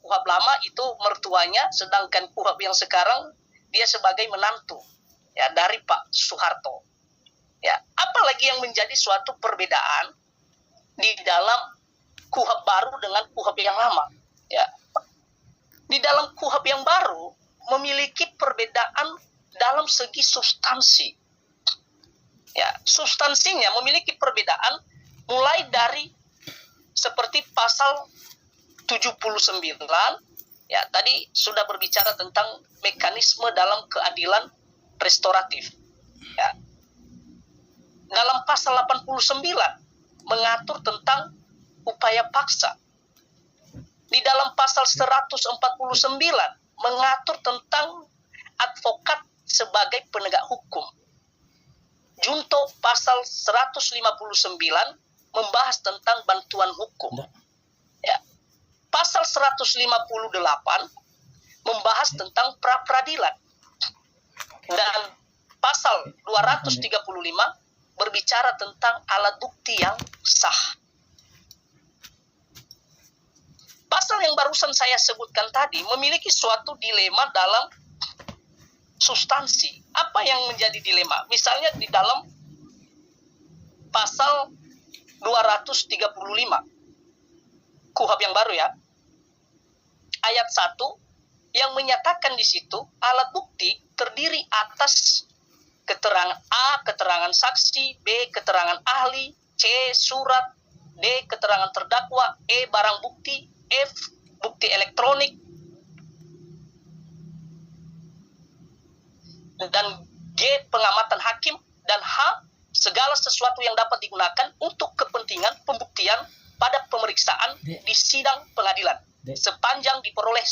KUHP lama itu mertuanya, sedangkan KUHP yang sekarang dia sebagai menantu ya dari Pak Soeharto. Ya, apalagi yang menjadi suatu perbedaan di dalam KUHP baru dengan KUHP yang lama. Ya, di dalam KUHP yang baru memiliki perbedaan dalam segi substansi. Ya, substansinya memiliki perbedaan mulai dari seperti pasal 79, ya tadi sudah berbicara tentang mekanisme dalam keadilan restoratif. Ya. Dalam pasal 89 mengatur tentang upaya paksa. Di dalam pasal 149 mengatur tentang advokat sebagai penegak hukum. Junto pasal 159 membahas tentang bantuan hukum. Ya. Pasal 158 membahas tentang pra-peradilan. Dan pasal 235 berbicara tentang alat bukti yang sah. Pasal yang barusan saya sebutkan tadi memiliki suatu dilema dalam substansi. Apa yang menjadi dilema? Misalnya di dalam pasal 235 KUHP yang baru ya, ayat 1 yang menyatakan di situ alat bukti terdiri atas keterangan A, keterangan saksi, B, keterangan ahli, C, surat, D, keterangan terdakwa, E, barang bukti, F, bukti elektronik, dan G, pengamatan hakim, dan H, segala sesuatu yang dapat digunakan untuk kepentingan pembuktian pada pemeriksaan di sidang pengadilan sepanjang diperoleh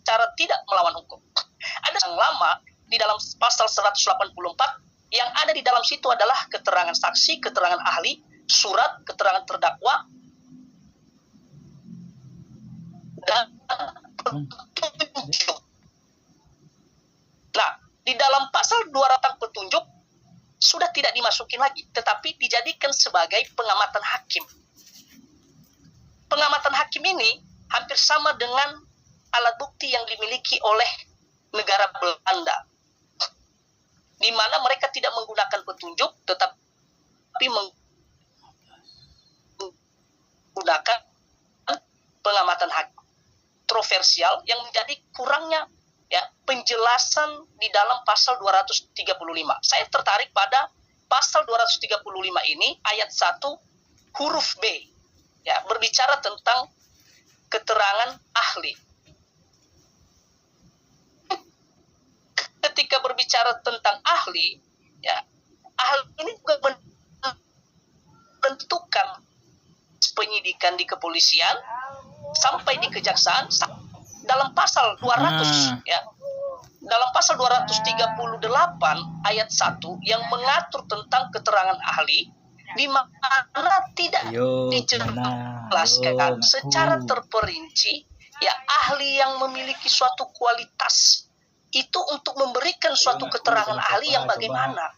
secara tidak melawan hukum. Ada yang lama di dalam pasal 184 yang ada di dalam situ adalah keterangan saksi, keterangan ahli, surat, keterangan terdakwa, dan petunjuk. Nah, di dalam pasal 200 petunjuk sudah tidak dimasukin lagi, tetapi dijadikan sebagai pengamatan hakim. Pengamatan hakim ini hampir sama dengan alat bukti yang dimiliki oleh negara Belanda, di mana mereka tidak menggunakan petunjuk, tetapi menggunakan pengamatan hakim. Kontroversial yang menjadi kurangnya ya penjelasan di dalam pasal 235. Saya tertarik pada pasal 235 ini ayat 1 huruf B. Ya, berbicara tentang keterangan ahli. Ketika berbicara tentang ahli, ya, ahli ini juga menentukan penyidikan di kepolisian sampai di kejaksaan dalam pasal 200 ya. Dalam pasal 238 ayat 1 yang mengatur tentang keterangan ahli di mana tidak dijelaskan secara terperinci ya ahli yang memiliki suatu kualitas itu untuk memberikan suatu keterangan ahli yang bagaimana.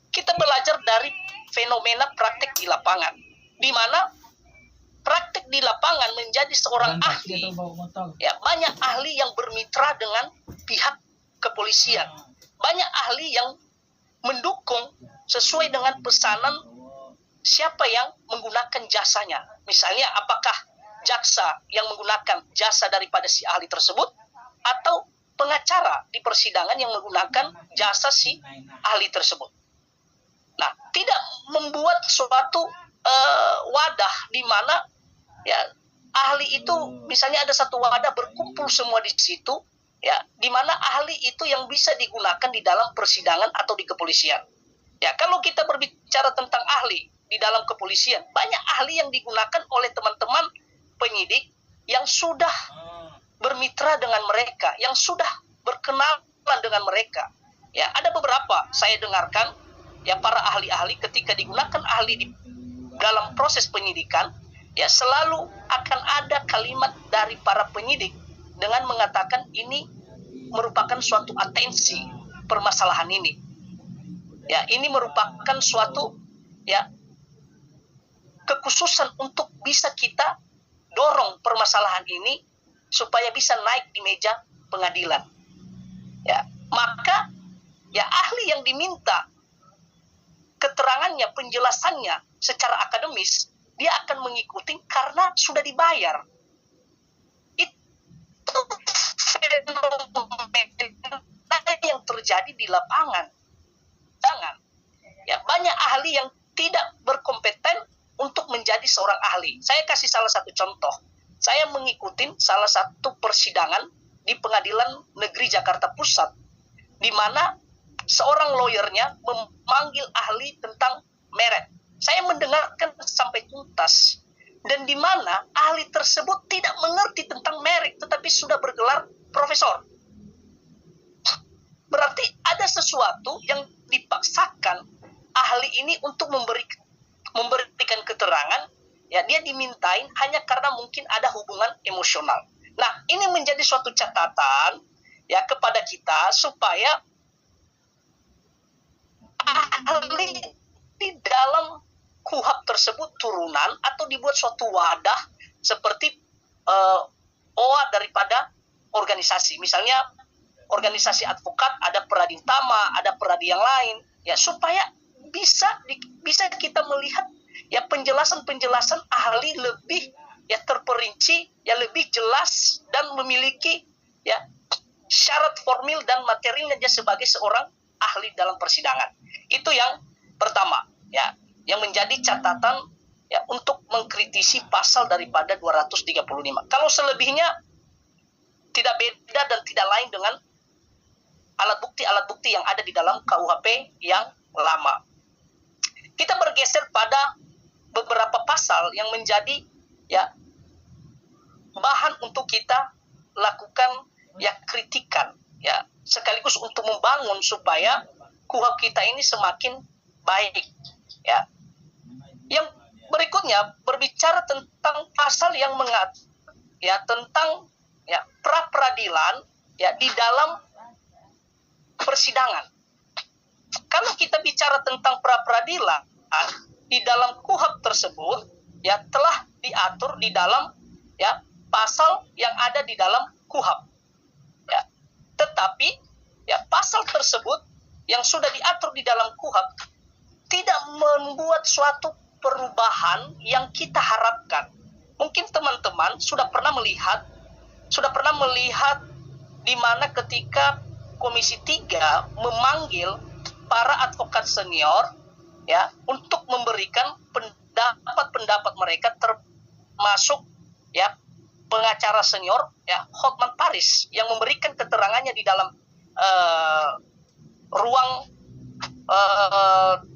Kita belajar dari fenomena praktek di lapangan, di mana praktek di lapangan menjadi seorang ahli, ya banyak ahli yang bermitra dengan pihak kepolisian, banyak ahli yang mendukung sesuai dengan pesanan siapa yang menggunakan jasanya. Misalnya apakah jaksa yang menggunakan jasa daripada si ahli tersebut atau pengacara di persidangan yang menggunakan jasa si ahli tersebut. Nah, tidak membuat suatu wadah di mana ya ahli itu misalnya ada satu wadah berkumpul semua di situ ya di mana ahli itu yang bisa digunakan di dalam persidangan atau di kepolisian. Ya, kalau kita berbicara tentang ahli di dalam kepolisian, banyak ahli yang digunakan oleh teman-teman penyidik yang sudah bermitra dengan mereka, yang sudah berkenalan dengan mereka. Ya, ada beberapa saya dengarkan ya para ahli-ahli ketika digunakan ahli di dalam proses penyidikan, ya selalu akan ada kalimat dari para penyidik dengan mengatakan ini merupakan suatu atensi permasalahan ini. Ya, ini merupakan suatu ya kekhususan untuk bisa kita dorong permasalahan ini supaya bisa naik di meja pengadilan. Ya, maka ya ahli yang diminta keterangannya, penjelasannya secara akademis, dia akan mengikuti karena sudah dibayar. Itu fenomena yang terjadi di lapangan. Jangan. Ya, banyak ahli yang tidak berkompeten untuk menjadi seorang ahli. Saya kasih salah satu contoh. Saya mengikuti salah satu persidangan di Pengadilan Negeri Jakarta Pusat, di mana seorang lawyernya memanggil ahli tentang merek. Saya mendengarkan sampai tuntas. Dan di mana ahli tersebut tidak mengerti tentang merek, tetapi sudah bergelar profesor. Berarti ada sesuatu yang dipaksakan ahli ini untuk memberikan keterangan, ya dia dimintain hanya karena mungkin ada hubungan emosional. Nah, ini menjadi suatu catatan ya kepada kita supaya ahli di dalam KUHAP tersebut turunan atau dibuat suatu wadah seperti OA daripada organisasi. Misalnya organisasi advokat ada peradi utama, ada peradi yang lain, ya supaya bisa kita melihat ya penjelasan-penjelasan ahli lebih ya terperinci, ya lebih jelas dan memiliki ya syarat formil dan materinya dia sebagai seorang ahli dalam persidangan. Itu yang pertama, ya, yang menjadi catatan ya untuk mengkritisi pasal daripada 235. Kalau selebihnya tidak beda dan tidak lain dengan alat bukti yang ada di dalam KUHP yang lama. Kita bergeser pada beberapa pasal yang menjadi ya bahan untuk kita lakukan ya kritikan ya sekaligus untuk membangun supaya KUHP kita ini semakin baik ya. Yang berikutnya berbicara tentang pasal yang mengatur ya tentang ya pra peradilan ya di dalam persidangan. Kalau kita bicara tentang pra peradilan di dalam KUHP tersebut ya telah diatur di dalam ya pasal yang ada di dalam KUHP. Ya. Tetapi ya pasal tersebut yang sudah diatur di dalam KUHP tidak membuat suatu perubahan yang kita harapkan. Mungkin teman-teman sudah pernah melihat di mana ketika Komisi 3 memanggil para advokat senior ya untuk memberikan pendapat mereka, termasuk ya pengacara senior ya Hotman Paris yang memberikan keterangannya di dalam ruang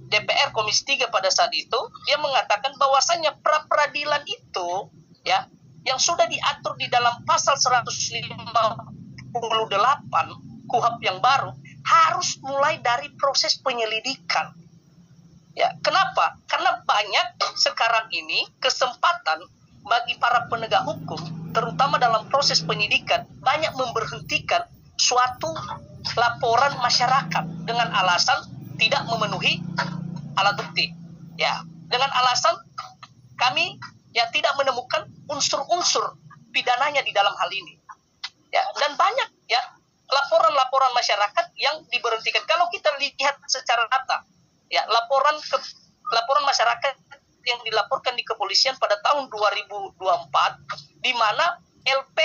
DPR Komisi 3 pada saat itu. Dia mengatakan bahwasannya pra peradilan itu ya yang sudah diatur di dalam pasal 158 KUHP yang baru harus mulai dari proses penyelidikan. Ya, kenapa? Karena banyak sekarang ini kesempatan bagi para penegak hukum, terutama dalam proses penyidikan, banyak memberhentikan suatu laporan masyarakat dengan alasan tidak memenuhi alat bukti. Ya, dengan alasan kami ya tidak menemukan unsur-unsur pidananya di dalam hal ini. Ya, dan banyak ya laporan-laporan masyarakat yang diberhentikan. Kalau kita lihat secara nyata, ya laporan masyarakat yang dilaporkan di kepolisian pada tahun 2024, di mana LP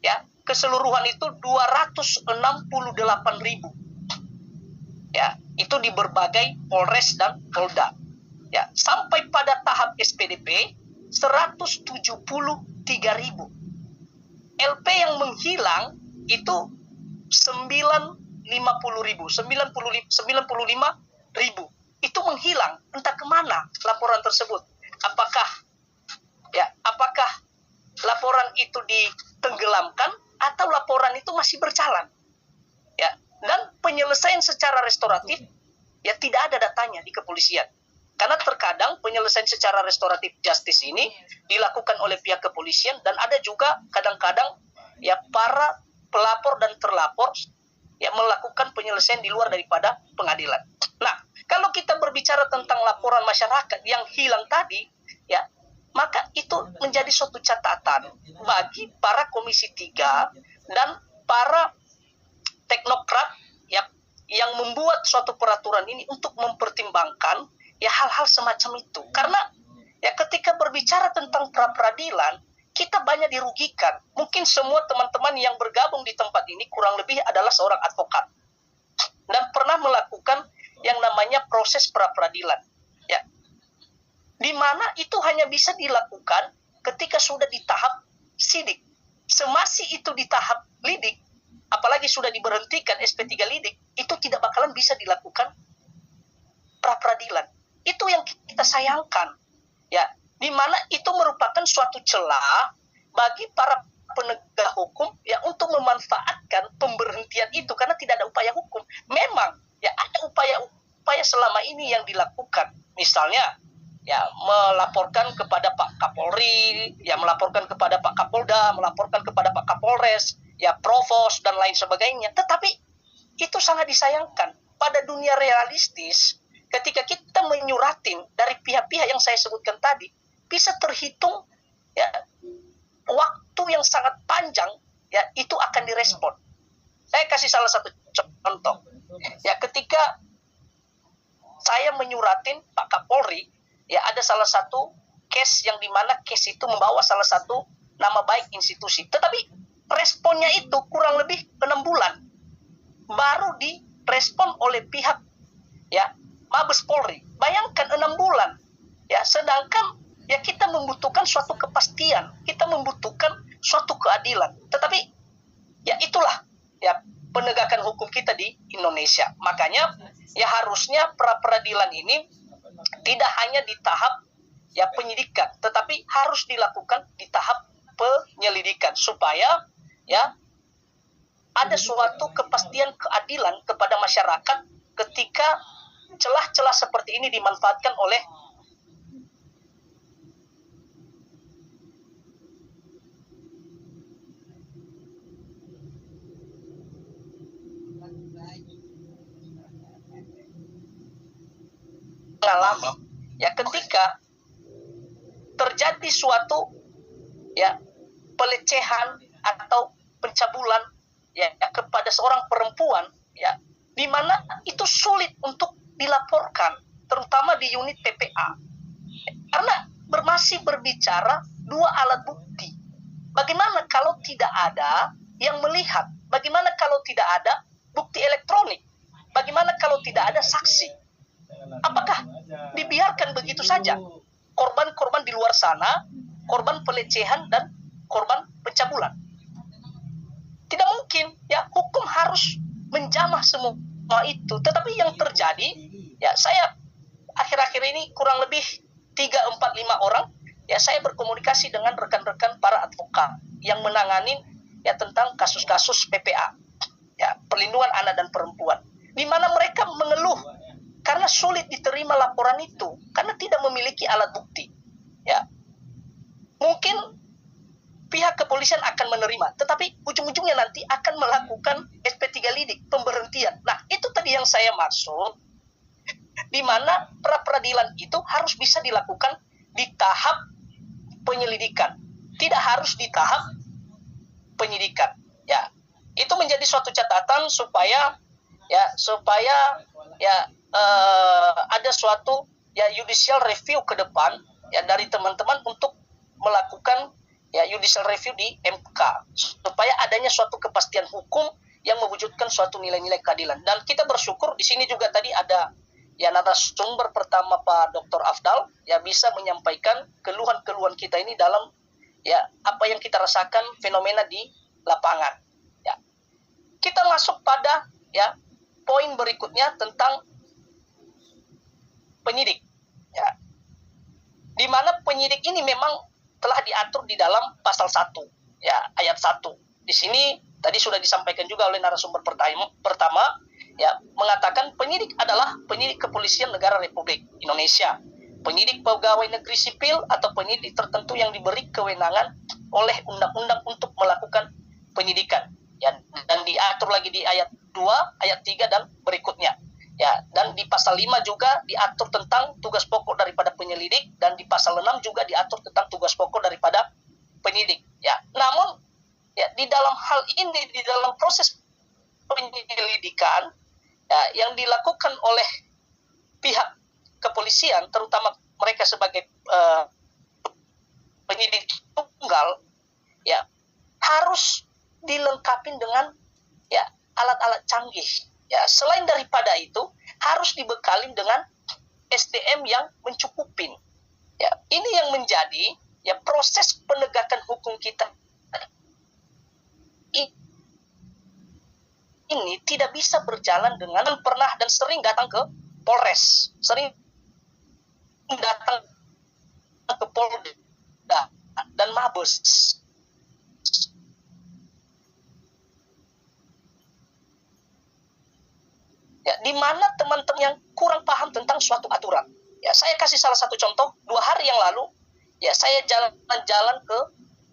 ya keseluruhan itu 268.000. Ya, itu di berbagai Polres dan Polda. Ya, sampai pada tahap SPDP 173.000. LP yang menghilang itu 95.000. Itu menghilang, entah kemana laporan tersebut. Apakah laporan itu ditenggelamkan atau laporan itu masih berjalan? Ya, dan penyelesaian secara restoratif ya tidak ada datanya di kepolisian. Karena terkadang penyelesaian secara restoratif justice ini dilakukan oleh pihak kepolisian dan ada juga kadang-kadang ya para pelapor dan terlapor ya melakukan penyelesaian di luar daripada pengadilan. Nah, kalau kita berbicara tentang laporan masyarakat yang hilang tadi, ya maka itu menjadi suatu catatan bagi para Komisi 3 dan para teknokrat yang membuat suatu peraturan ini untuk mempertimbangkan ya hal-hal semacam itu. Karena ya ketika berbicara tentang pra-peradilan, kita banyak dirugikan. Mungkin semua teman-teman yang bergabung di tempat ini kurang lebih adalah seorang advokat dan pernah melakukan yang namanya proses pra-peradilan. Ya, di mana itu hanya bisa dilakukan ketika sudah di tahap sidik. Semasih itu di tahap lidik, apalagi sudah diberhentikan SP3 lidik, itu tidak bakalan bisa dilakukan pra-peradilan. Itu yang kita sayangkan. Ya, di mana itu merupakan suatu celah bagi para penegak hukum ya untuk memanfaatkan pemberhentian itu karena tidak ada upaya hukum. Memang ya ada upaya selama ini yang dilakukan. Misalnya ya melaporkan kepada Pak Kapolri, ya melaporkan kepada Pak Kapolda, melaporkan kepada Pak Kapolres, ya Provos dan lain sebagainya. Tetapi itu sangat disayangkan. Pada dunia realistis, ketika kita menyuratin dari pihak-pihak yang saya sebutkan tadi, bisa terhitung ya waktu yang sangat panjang ya itu akan direspon. Saya kasih salah satu contoh. Ya ketika saya menyuratin Pak Kapolri, ya ada salah satu case yang dimana case itu membawa salah satu nama baik institusi. Tetapi responnya itu kurang lebih 6 bulan baru direspon oleh pihak ya Mabes Polri. Bayangkan 6 bulan ya, sedangkan ya kita membutuhkan suatu kepastian, kita membutuhkan suatu keadilan. Tetapi ya itulah ya penegakan hukum kita di Indonesia. Makanya ya harusnya pra-peradilan ini tidak hanya di tahap ya penyidikan, tetapi harus dilakukan di tahap penyelidikan supaya ya ada suatu kepastian keadilan kepada masyarakat ketika celah-celah seperti ini dimanfaatkan oleh mengalami ya ketika terjadi suatu ya pelecehan atau pencabulan ya kepada seorang perempuan ya di mana itu sulit untuk dilaporkan terutama di unit PPA karena masih berbicara 2 alat bukti. Bagaimana kalau tidak ada yang melihat? Bagaimana kalau tidak ada bukti elektronik? Bagaimana kalau tidak ada saksi? Apakah dibiarkan begitu saja? Korban-korban di luar sana, korban pelecehan dan korban pencabulan. Tidak mungkin, ya hukum harus menjamah semua itu. Tetapi yang terjadi, ya saya akhir-akhir ini kurang lebih 3, 4, 5 orang, ya saya berkomunikasi dengan rekan-rekan para advokat yang menangani ya tentang kasus-kasus PPA, ya perlindungan anak dan perempuan, di mana mereka mengeluh karena sulit diterima laporan itu karena tidak memiliki alat bukti. Ya, mungkin pihak kepolisian akan menerima, tetapi ujung-ujungnya nanti akan melakukan SP3 lidik, pemberhentian. Nah, itu tadi yang saya maksud, di mana pra-peradilan itu harus bisa dilakukan di tahap penyelidikan, tidak harus di tahap penyidikan. Ya, itu menjadi suatu catatan supaya ada suatu ya judicial review ke depan ya dari teman-teman untuk melakukan ya judicial review di MK supaya adanya suatu kepastian hukum yang mewujudkan suatu nilai-nilai keadilan. Dan kita bersyukur di sini juga tadi ada ya narasumber pertama Pak Dr. Afdal ya bisa menyampaikan keluhan-keluhan kita ini dalam ya apa yang kita rasakan fenomena di lapangan. Ya. Kita masuk pada ya poin berikutnya tentang penyidik. Ya. Di mana penyidik ini memang telah diatur di dalam pasal 1 ya ayat 1. Di sini tadi sudah disampaikan juga oleh narasumber pertama ya mengatakan penyidik adalah penyidik kepolisian negara Republik Indonesia, penyidik pegawai negeri sipil atau penyidik tertentu yang diberi kewenangan oleh undang-undang untuk melakukan penyidikan ya, dan diatur lagi di ayat 2, ayat 3 dan berikutnya. Ya, dan di pasal 5 juga diatur tentang tugas pokok daripada penyelidik, dan di pasal 6 juga diatur tentang tugas pokok daripada penyidik. Ya, namun ya di dalam hal ini, di dalam proses penyelidikan ya, yang dilakukan oleh pihak kepolisian, terutama mereka sebagai penyidik tunggal, ya harus dilengkapi dengan ya alat-alat canggih. Ya, selain daripada itu harus dibekali dengan SDM yang mencukupin. Ya, ini yang menjadi ya proses penegakan hukum kita ini tidak bisa berjalan dengan pernah dan sering datang ke Polres, sering datang ke Polda dan Mabes. Ya, di mana teman-teman yang kurang paham tentang suatu aturan. Ya, saya kasih salah satu contoh. 2 hari yang lalu, ya saya jalan-jalan ke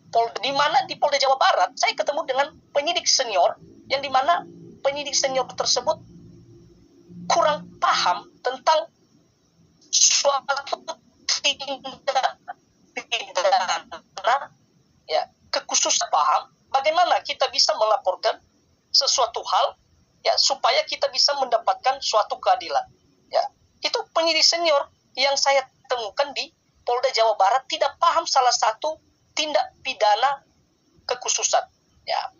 Polda, di mana di Polda Jawa Barat, saya ketemu dengan penyidik senior, yang di mana penyidik senior tersebut kurang paham tentang suatu tindak pidana, ya kekhususan paham bagaimana kita bisa melaporkan sesuatu hal ya supaya kita bisa mendapatkan suatu keadilan. Ya, itu penyidik senior yang saya temukan di Polda Jawa Barat tidak paham salah satu tindak pidana kekhususan. Ya,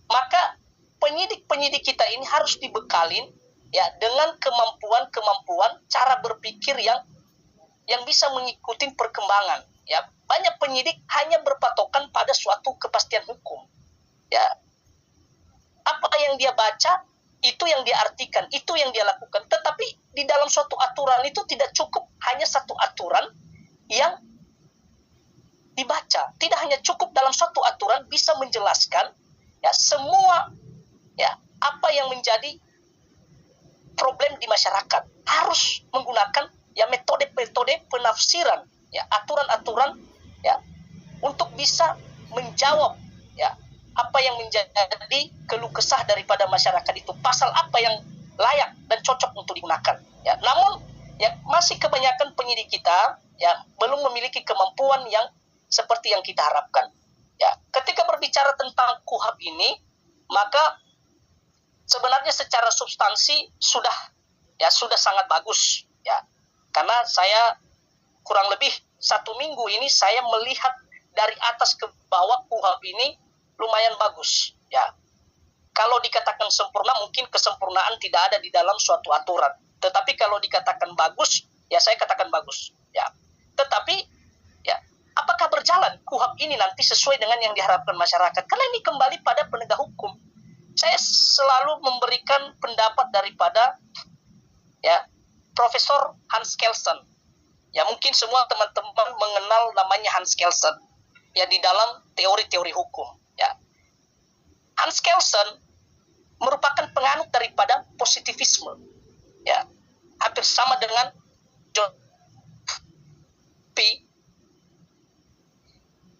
maka penyidik-penyidik kita ini harus dibekalin ya dengan kemampuan cara berpikir yang bisa mengikuti perkembangan. Ya, banyak penyidik hanya berpatokan pada suatu kepastian hukum. Ya, apa yang dia baca, itu yang dia artikan, itu yang dia lakukan. Tetapi di dalam suatu aturan itu tidak cukup hanya satu aturan yang dibaca. Tidak hanya cukup dalam suatu aturan bisa menjelaskan ya semua ya apa yang menjadi problem di masyarakat. Harus menggunakan ya metode-metode penafsiran ya aturan-aturan ya untuk bisa menjawab ya apa yang menjadi keluh kesah daripada masyarakat itu, pasal apa yang layak dan cocok untuk digunakan. Ya, namun ya masih kebanyakan penyidik kita ya belum memiliki kemampuan yang seperti yang kita harapkan. Ya, ketika berbicara tentang KUHP ini, maka sebenarnya secara substansi sudah sangat bagus ya. Karena saya kurang lebih 1 minggu ini saya melihat dari atas ke bawah KUHP ini lumayan bagus ya. Kalau dikatakan sempurna, mungkin kesempurnaan tidak ada di dalam suatu aturan. Tetapi kalau dikatakan bagus, ya saya katakan bagus ya. Tetapi ya apakah berjalan KUHP ini nanti sesuai dengan yang diharapkan masyarakat? Karena ini kembali pada penegak hukum. Saya selalu memberikan pendapat daripada ya Profesor Hans Kelsen. Ya mungkin semua teman-teman mengenal namanya Hans Kelsen ya di dalam teori-teori hukum. Ya. Hans Kelsen merupakan penganut daripada positivisme. Ya. Hampir sama dengan John P.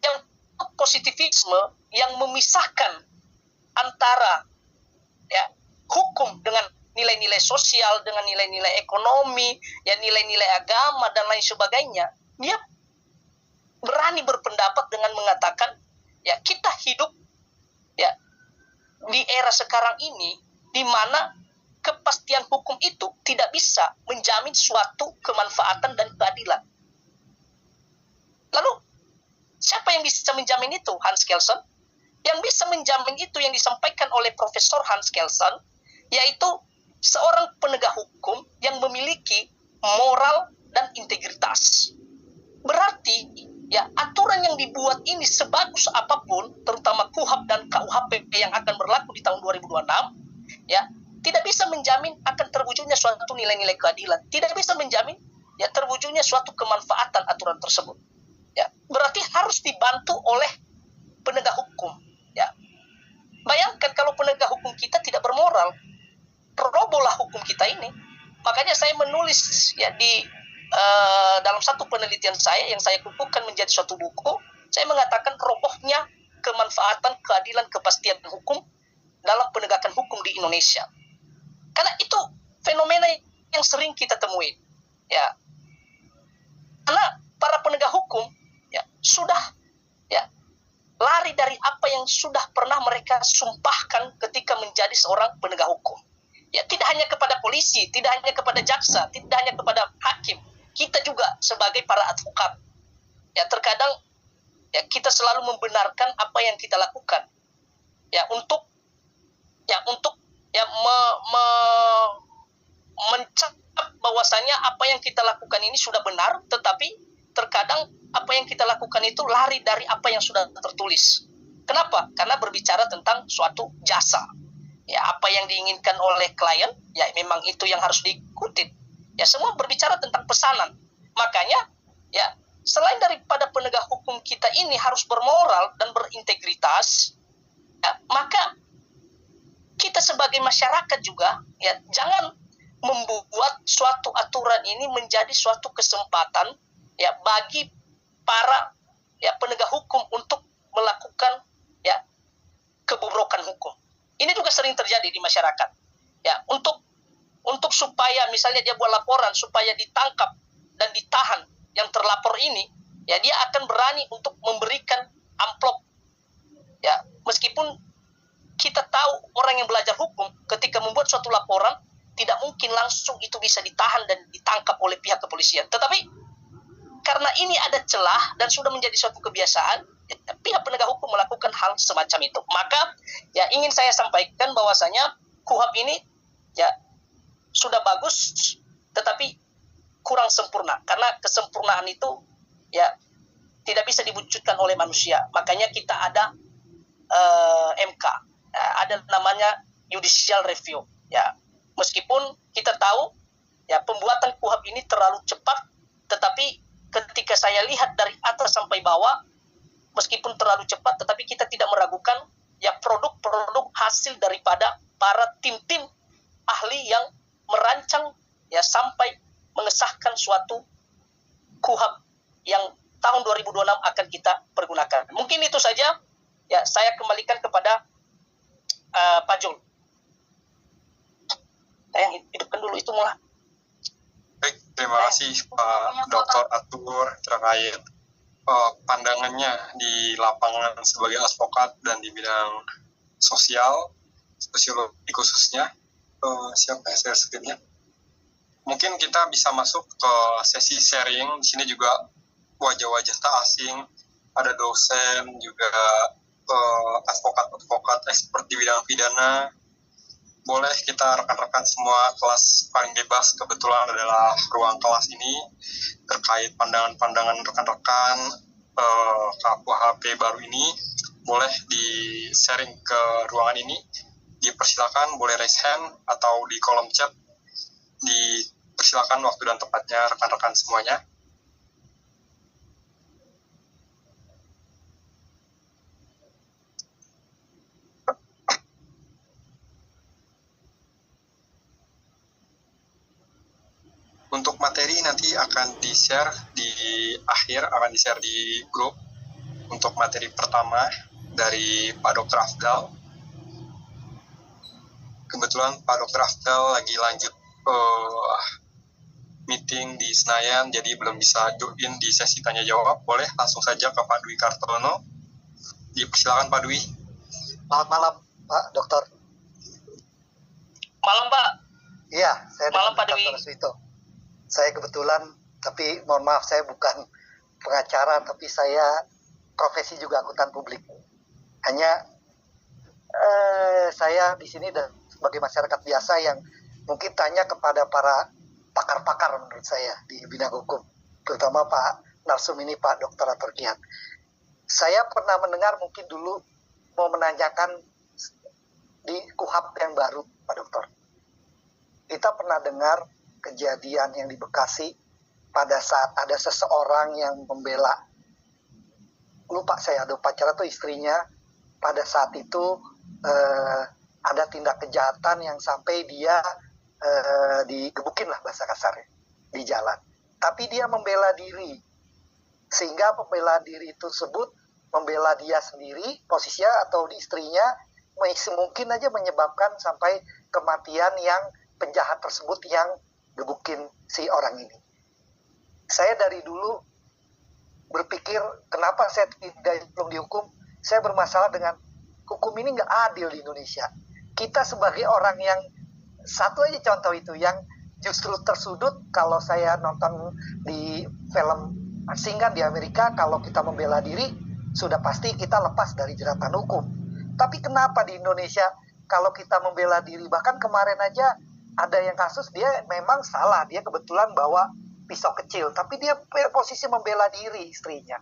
Yang positivisme yang memisahkan antara ya hukum dengan nilai-nilai sosial, dengan nilai-nilai ekonomi, ya nilai-nilai agama dan lain sebagainya. Dia berani berpendapat dengan mengatakan ya kita hidup ya di era sekarang ini di mana kepastian hukum itu tidak bisa menjamin suatu kemanfaatan dan keadilan. Lalu siapa yang bisa menjamin itu? Hans Kelsen. Yang bisa menjamin itu yang disampaikan oleh Profesor Hans Kelsen, yaitu seorang penegak hukum yang memiliki moral dan integritas. Berarti ya aturan yang dibuat ini sebagus apapun, terutama KUHP dan KUHP yang akan berlaku di tahun 2026, ya tidak bisa menjamin akan terwujudnya suatu nilai-nilai keadilan, tidak bisa menjamin ya terwujudnya suatu kemanfaatan aturan tersebut. Ya, berarti harus dibantu oleh penegak hukum. Ya, bayangkan kalau penegak hukum kita tidak bermoral, robohlah hukum kita ini. Makanya saya menulis ya di dalam satu penelitian saya yang saya kumpulkan menjadi suatu buku, saya mengatakan robohnya kemanfaatan, keadilan, kepastian hukum dalam penegakan hukum di Indonesia. Karena itu fenomena yang sering kita temui. Ya. Karena para penegak hukum ya sudah pernah mereka sumpahkan ketika menjadi seorang penegak hukum. Ya, tidak hanya kepada polisi, tidak hanya kepada jaksa, tidak hanya kepada hakim. Kita juga sebagai para advokat. Ya, terkadang ya kita selalu membenarkan apa yang kita lakukan. Ya, untuk mencap bahwasanya apa yang kita lakukan ini sudah benar, tetapi terkadang apa yang kita lakukan itu lari dari apa yang sudah tertulis. Kenapa? Karena berbicara tentang suatu jasa. Ya, apa yang diinginkan oleh klien, ya memang itu yang harus diikuti. Ya, semua berbicara tentang pesanan. Makanya, ya selain daripada penegak hukum kita ini harus bermoral dan berintegritas, ya, maka kita sebagai masyarakat juga, ya jangan membuat suatu aturan ini menjadi suatu kesempatan, ya bagi para ya penegak hukum untuk melakukan ya kebobrokan hukum. Ini juga sering terjadi di masyarakat. Ya, untuk supaya misalnya dia buat laporan supaya ditangkap dan ditahan yang terlapor ini, ya dia akan berani untuk memberikan amplop. Ya, meskipun kita tahu orang yang belajar hukum ketika membuat suatu laporan tidak mungkin langsung itu bisa ditahan dan ditangkap oleh pihak kepolisian. Tetapi karena ini ada celah dan sudah menjadi suatu kebiasaan, pihak penegak hukum melakukan hal semacam itu. Maka ya ingin saya sampaikan bahwasanya KUHP ini ya sudah bagus, tetapi kurang sempurna. Karena kesempurnaan itu ya tidak bisa diwujudkan oleh manusia. Makanya kita ada MK, ada namanya judicial review. Ya, meskipun kita tahu ya pembuatan KUHP ini terlalu cepat, tetapi ketika saya lihat dari atas sampai bawah, meskipun terlalu cepat, tetapi kita tidak meragukan ya produk-produk hasil daripada para tim-tim ahli yang merancang ya sampai mengesahkan suatu KUHP yang tahun 2026 akan kita pergunakan. Mungkin itu saja. Ya, saya kembalikan kepada Pak Jul. Yang hidupkan dulu itu mulai. Baik, terima kasih Pak Dr. Atur terkait pandangannya di lapangan sebagai advokat dan di bidang sosial, sosiologi khususnya. Siapa ya share screen-nya? Mungkin kita bisa masuk ke sesi sharing. Di sini juga wajah-wajah tak asing, ada dosen, juga advokat-advokat expert di bidang pidana. Boleh kita rekan-rekan semua kelas paling bebas, kebetulan adalah ruang kelas ini terkait pandangan-pandangan rekan-rekan KUHP baru ini, boleh di-sharing ke ruangan ini. Dipersilakan, boleh raise hand atau di kolom chat. Dipersilakan waktu dan tempatnya rekan-rekan semuanya. Untuk materi nanti akan di-share di akhir, akan di-share di grup. Untuk materi pertama dari Pak Dr. Afdal. Kebetulan Pak Dr. Afdal lagi lanjut meeting di Senayan, jadi belum bisa join di sesi tanya-jawab. Boleh langsung saja ke Pak Dwi Kartono. Dipersilakan Pak Dwi. Selamat malam Pak Dokter. Malam Pak. Iya, saya malam Pak Dwi. Saya kebetulan, tapi mohon maaf saya bukan pengacara, tapi saya profesi juga akuntan publik. Hanya saya di sini sebagai masyarakat biasa yang mungkin tanya kepada para pakar-pakar menurut saya di bidang hukum, terutama Pak Narsum ini, Pak Dr. Atur Kiat. Saya pernah mendengar, mungkin dulu mau menanyakan di KUHP yang baru, Pak Dokter. Kita pernah dengar kejadian yang di Bekasi pada saat ada seseorang yang membela, lupa saya, ada pacar atau istrinya, pada saat itu ada tindak kejahatan yang sampai dia digebukin lah bahasa kasarnya di jalan. Tapi dia membela diri, sehingga pembelaan diri tersebut membela dia sendiri, posisinya atau istrinya, mungkin aja menyebabkan sampai kematian yang penjahat tersebut yang gebukin si orang ini. Saya dari dulu berpikir, kenapa saya tidak belum dihukum? Saya bermasalah dengan hukum ini nggak adil di Indonesia. Kita sebagai orang yang, satu aja contoh itu, yang justru tersudut kalau saya nonton di film asing kan di Amerika, kalau kita membela diri, sudah pasti kita lepas dari jeratan hukum. Tapi kenapa di Indonesia kalau kita membela diri, bahkan kemarin aja ada yang kasus dia memang salah, dia kebetulan bawa pisau kecil, tapi dia posisi membela diri istrinya.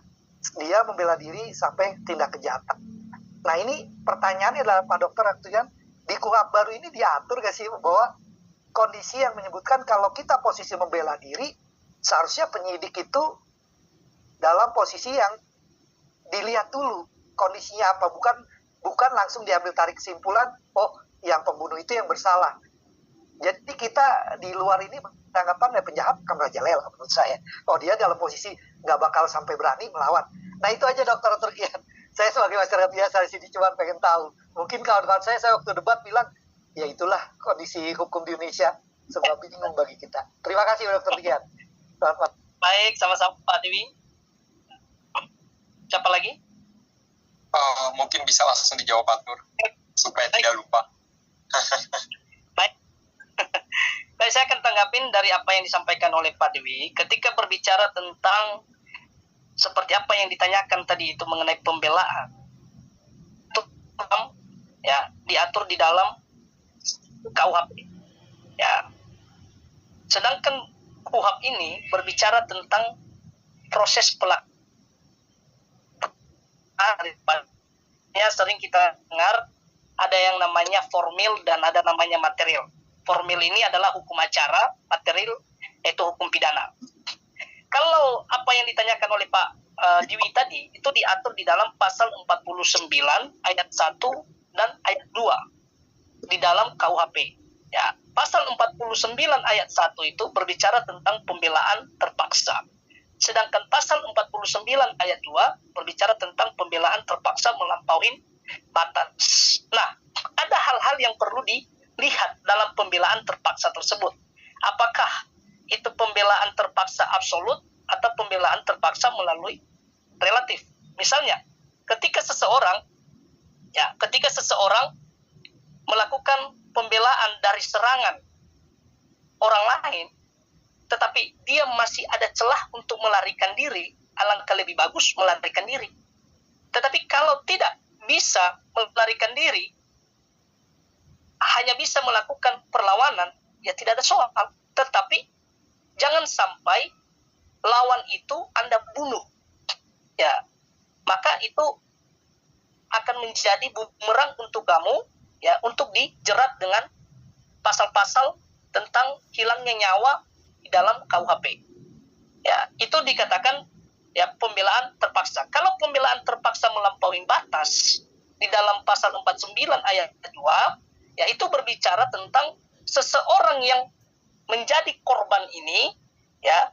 Dia membela diri sampai tindak kejahatan. Nah ini pertanyaannya adalah Pak Dokter Aktuyan, di KUHP baru ini diatur gak sih bahwa kondisi yang menyebutkan kalau kita posisi membela diri, seharusnya penyidik itu dalam posisi yang dilihat dulu kondisinya apa, bukan langsung diambil tarik kesimpulan, oh yang pembunuh itu yang bersalah. Jadi kita di luar ini beranggapan penjahat kan merajalela menurut saya. Oh dia dalam posisi nggak bakal sampai berani melawan. Nah itu aja Dokter Turkian. Saya sebagai masyarakat biasa di sini cuma pengen tahu. Mungkin kawan-kawan saya waktu debat bilang, ya itulah kondisi hukum di Indonesia, sebab bingung bagi kita. Terima kasih Dokter Turkian. Selamat. Baik, sama-sama Pak Dewi. Siapa lagi? Mungkin bisa langsung dijawab Pak Nur, supaya tidak lupa. Baik. Baik, saya akan tanggapin dari apa yang disampaikan oleh Pak Dewi. Ketika berbicara tentang seperti apa yang ditanyakan tadi itu mengenai pembelaan, itu ya diatur di dalam KUHP. Ya. Sedangkan KUHP ini berbicara tentang proses pelaku. Ya, sering kita dengar ada yang namanya formil dan ada namanya material. Formil ini adalah hukum acara, material yaitu hukum pidana. Kalau apa yang ditanyakan oleh Pak Dewi tadi, itu diatur di dalam pasal 49 ayat 1 dan ayat 2 di dalam KUHP. Ya, pasal 49 ayat 1 itu berbicara tentang pembelaan terpaksa. Sedangkan pasal 49 ayat 2 berbicara tentang pembelaan terpaksa melampaui batas. Nah, ada hal-hal yang perlu dilihat dalam pembelaan terpaksa tersebut. Apakah itu pembelaan terpaksa absolut atau pembelaan terpaksa melalui relatif? Misalnya, ketika seseorang melakukan pembelaan dari serangan orang lain, tetapi dia masih ada celah untuk melarikan diri, alangkah lebih bagus melarikan diri. Tetapi kalau tidak bisa melarikan diri, hanya bisa melakukan perlawanan, ya tidak ada soal. Tetapi jangan sampai lawan itu Anda bunuh. Ya, maka itu akan menjadi bumerang untuk kamu, ya, untuk dijerat dengan pasal-pasal tentang hilangnya nyawa di dalam KUHP. Ya, itu dikatakan ya pembelaan terpaksa. Kalau pembelaan terpaksa melampaui batas di dalam pasal 49 ayat 2, ya itu berbicara tentang seseorang yang menjadi korban ini, ya,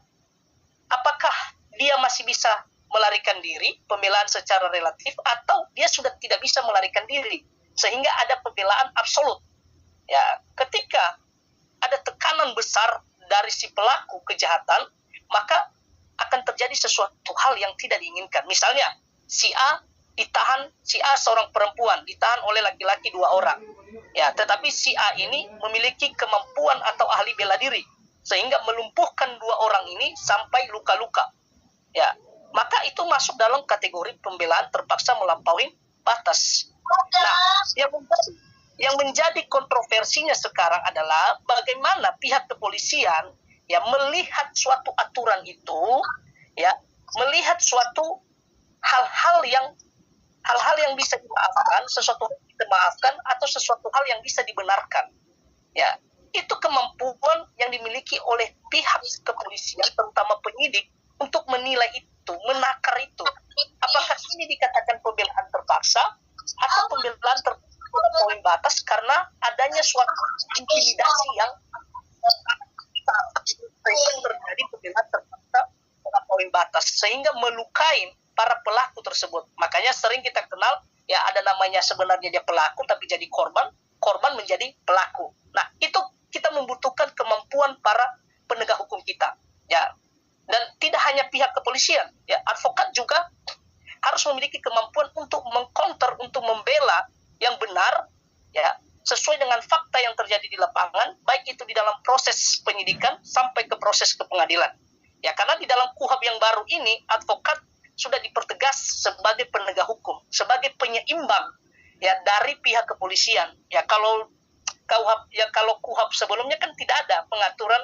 apakah dia masih bisa melarikan diri, pembelaan secara relatif, atau dia sudah tidak bisa melarikan diri, sehingga ada pembelaan absolut. Ya, ketika ada tekanan besar dari si pelaku kejahatan, maka akan terjadi sesuatu hal yang tidak diinginkan. Misalnya, si A seorang perempuan ditahan oleh laki-laki 2 orang. Ya, tetapi si A ini memiliki kemampuan atau ahli bela diri sehingga melumpuhkan 2 orang ini sampai luka-luka. Ya, maka itu masuk dalam kategori pembelaan terpaksa melampaui batas. Nah, yang menjadi kontroversinya sekarang adalah bagaimana pihak kepolisian ya melihat suatu aturan itu, ya, melihat suatu hal-hal yang bisa dimaafkan, sesuatu yang dimaafkan atau sesuatu hal yang bisa dibenarkan. Ya, itu kemampuan yang dimiliki oleh pihak kepolisian, terutama penyidik, untuk menilai itu, menakar itu. Apakah ini dikatakan pembelaan terpaksa atau pembelaan melampaui batas karena adanya suatu intimidasi yang terjadi pembelaan terpaksa melampaui batas sehingga melukai para pelaku tersebut. Makanya sering kita kenal ya ada namanya sebenarnya dia pelaku tapi jadi korban menjadi pelaku. Nah, itu kita membutuhkan kemampuan para penegak hukum kita. Ya. Dan tidak hanya pihak kepolisian, ya, advokat juga harus memiliki kemampuan untuk mengcounter, untuk membela yang benar, ya, sesuai dengan fakta yang terjadi di lapangan, baik itu di dalam proses penyidikan sampai ke proses ke pengadilan. Ya, karena di dalam KUHP yang baru ini, advokat sudah dipertegas sebagai penegak hukum, sebagai penyeimbang ya dari pihak kepolisian. Ya, kalau KUHP sebelumnya kan tidak ada pengaturan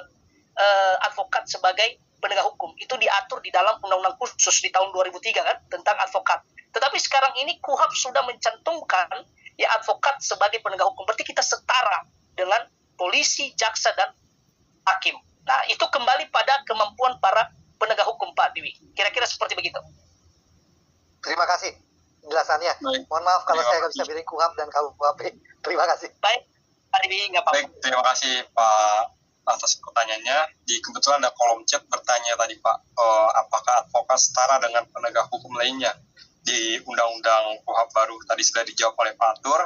advokat sebagai penegak hukum. Itu diatur di dalam undang-undang khusus di tahun 2003 kan tentang advokat. Tetapi sekarang ini KUHP sudah mencantumkan ya advokat sebagai penegak hukum. Berarti kita setara dengan polisi, jaksa, dan hakim. Nah, itu kembali pada kemampuan para penegak hukum, Pak Dwi. Kira-kira seperti begitu. Terima kasih penjelasannya. Mohon maaf kalau saya nggak bisa pilih KUHP dan KUHP. Terima kasih. Baik, Pak Dwi, nggak apa-apa. Baik, terima kasih Pak atas pertanyaannya. Kebetulan ada kolom chat bertanya tadi Pak, apakah advokat setara dengan penegak hukum lainnya di Undang-Undang KUHP baru? Tadi sudah dijawab oleh Pak Atur.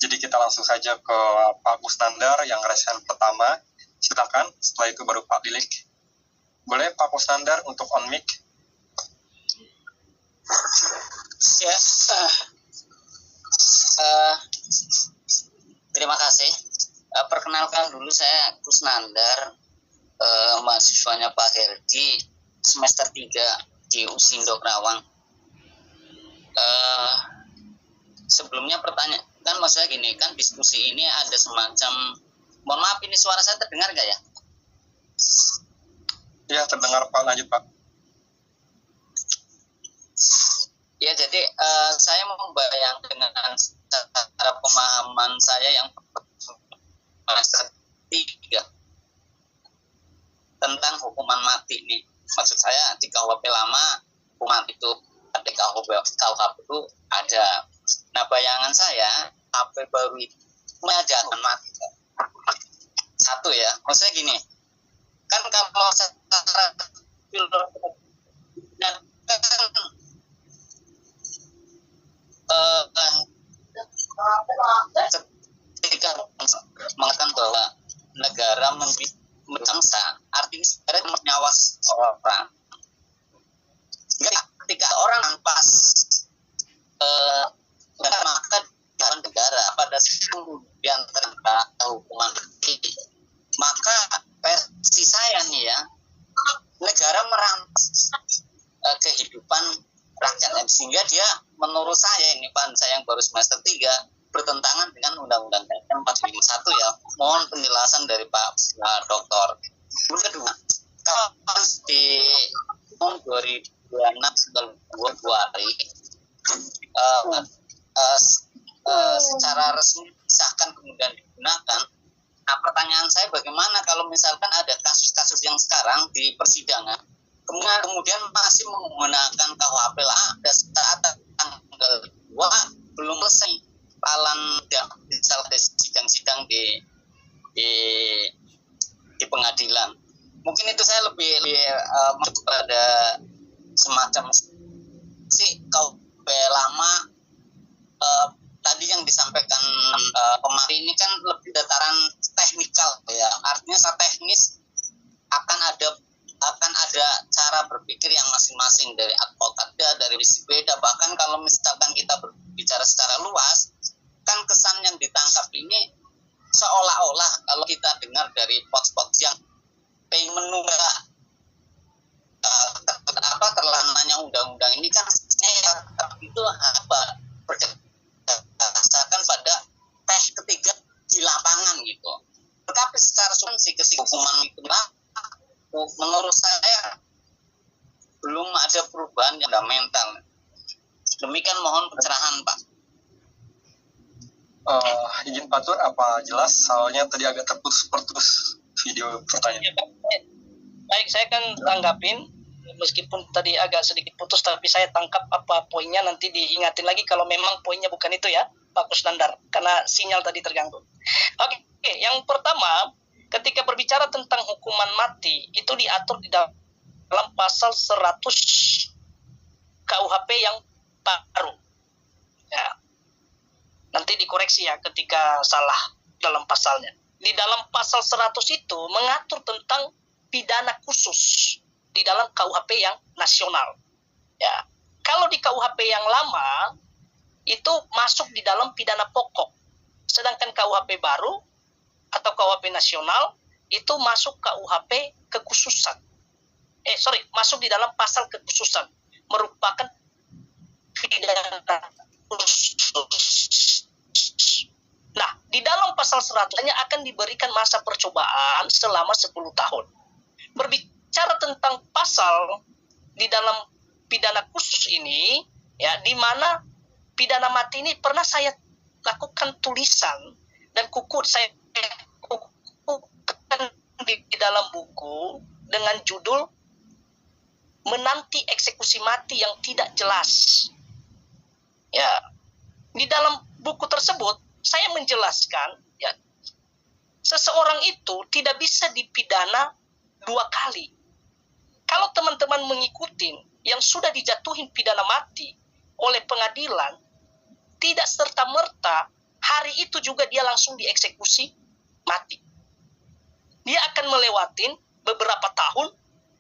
Jadi kita langsung saja ke Pak Kusnandar yang resen pertama. Silakan, setelah itu baru Pak Dilik. Boleh Pak Kusnandar untuk on mic? Ya, terima kasih. Perkenalkan dulu, saya Kusnandar, mahasiswanya Pak Herdi, semester 3 di Usindo Kerawang. Sebelumnya pertanyaan, kan maksudnya gini, kan diskusi ini ada semacam, mohon maaf ini suara saya terdengar nggak ya? Ya, terdengar Pak, lanjut Pak. Ya, jadi saya membayangkan dengan cara pemahaman saya yang semester 3 tentang hukuman mati nih. Maksud saya di KUHP lama hukuman itu, di KUHP itu ada. Nah, bayangan saya KUHP baru itu mengajarkan mati. Satu ya, maksudnya gini, kan kalau secara ketika mengatakan bahwa negara membangsa, artinya negara menyawa orang. Ketika orang pas maka dalam negara pada kemudian terkena hukuman mati, maka versi saya nih ya, negara merampas kehidupan rakyat, sehingga dia menurut saya ini Pak, saya yang baru semester 3 bertentangan dengan Undang-Undang 451 ya. Mohon penjelasan dari Pak Dokter. Yang kedua, kalau di tahun 2026 Februari secara resmi disahkan kemudian digunakan. Nah, pertanyaan saya, bagaimana kalau misalkan ada kasus-kasus yang sekarang di persidangan kemudian masih menggunakan KUHP pada saat tanggal 2 belum selesai palan misal ada sidang-sidang di pengadilan. Mungkin itu saya lebih masuk pada semacam si KUHP lama. Tadi yang disampaikan kemarin ini kan lebih dataran teknikal ya, artinya secara teknis akan ada cara berpikir yang masing-masing dari advokat dari visi beda. Bahkan kalau misalkan kita berbicara secara luas, kan kesan yang ditangkap ini seolah-olah kalau kita dengar dari pot-pot yang pengen menunda terlananya undang-undang ini kan itu berdasarkan pada tes ketiga di lapangan gitu. Tetapi secara substansi hukuman itu menurut saya belum ada perubahan yang fundamental. Demikian, mohon pencerahan Pak. Izin Pak Tur, apa jelas? Soalnya tadi agak terputus-putus video pertanyaan. Baik, saya kan tanggapin, meskipun tadi agak sedikit putus, tapi saya tangkap apa poinnya, nanti diingatin lagi kalau memang poinnya bukan itu ya, Pak Kusnandar, karena sinyal tadi terganggu. Oke, yang pertama, ketika berbicara tentang hukuman mati, itu diatur di dalam pasal 100 KUHP yang baru. Ya. Nanti dikoreksi ya ketika salah dalam pasalnya. Di dalam pasal 100 itu mengatur tentang pidana khusus di dalam KUHP yang nasional. Ya. Kalau di KUHP yang lama, itu masuk di dalam pidana pokok. Sedangkan KUHP baru atau KUHP nasional itu masuk KUHP kekhususan. Masuk di dalam pasal kekhususan, merupakan pidana khusus. Nah, di dalam pasal 100 hanya akan diberikan masa percobaan selama 10 tahun. Berbicara tentang pasal di dalam pidana khusus ini, ya, di mana pidana mati ini pernah saya lakukan tulisan dan saya kukuhkan di dalam buku dengan judul Menanti Eksekusi Mati yang Tidak Jelas. Ya, di dalam buku tersebut saya menjelaskan, ya, seseorang itu tidak bisa dipidana 2 kali. Kalau teman-teman mengikuti yang sudah dijatuhin pidana mati oleh pengadilan, tidak serta-merta hari itu juga dia langsung dieksekusi mati. Dia akan melewatin beberapa tahun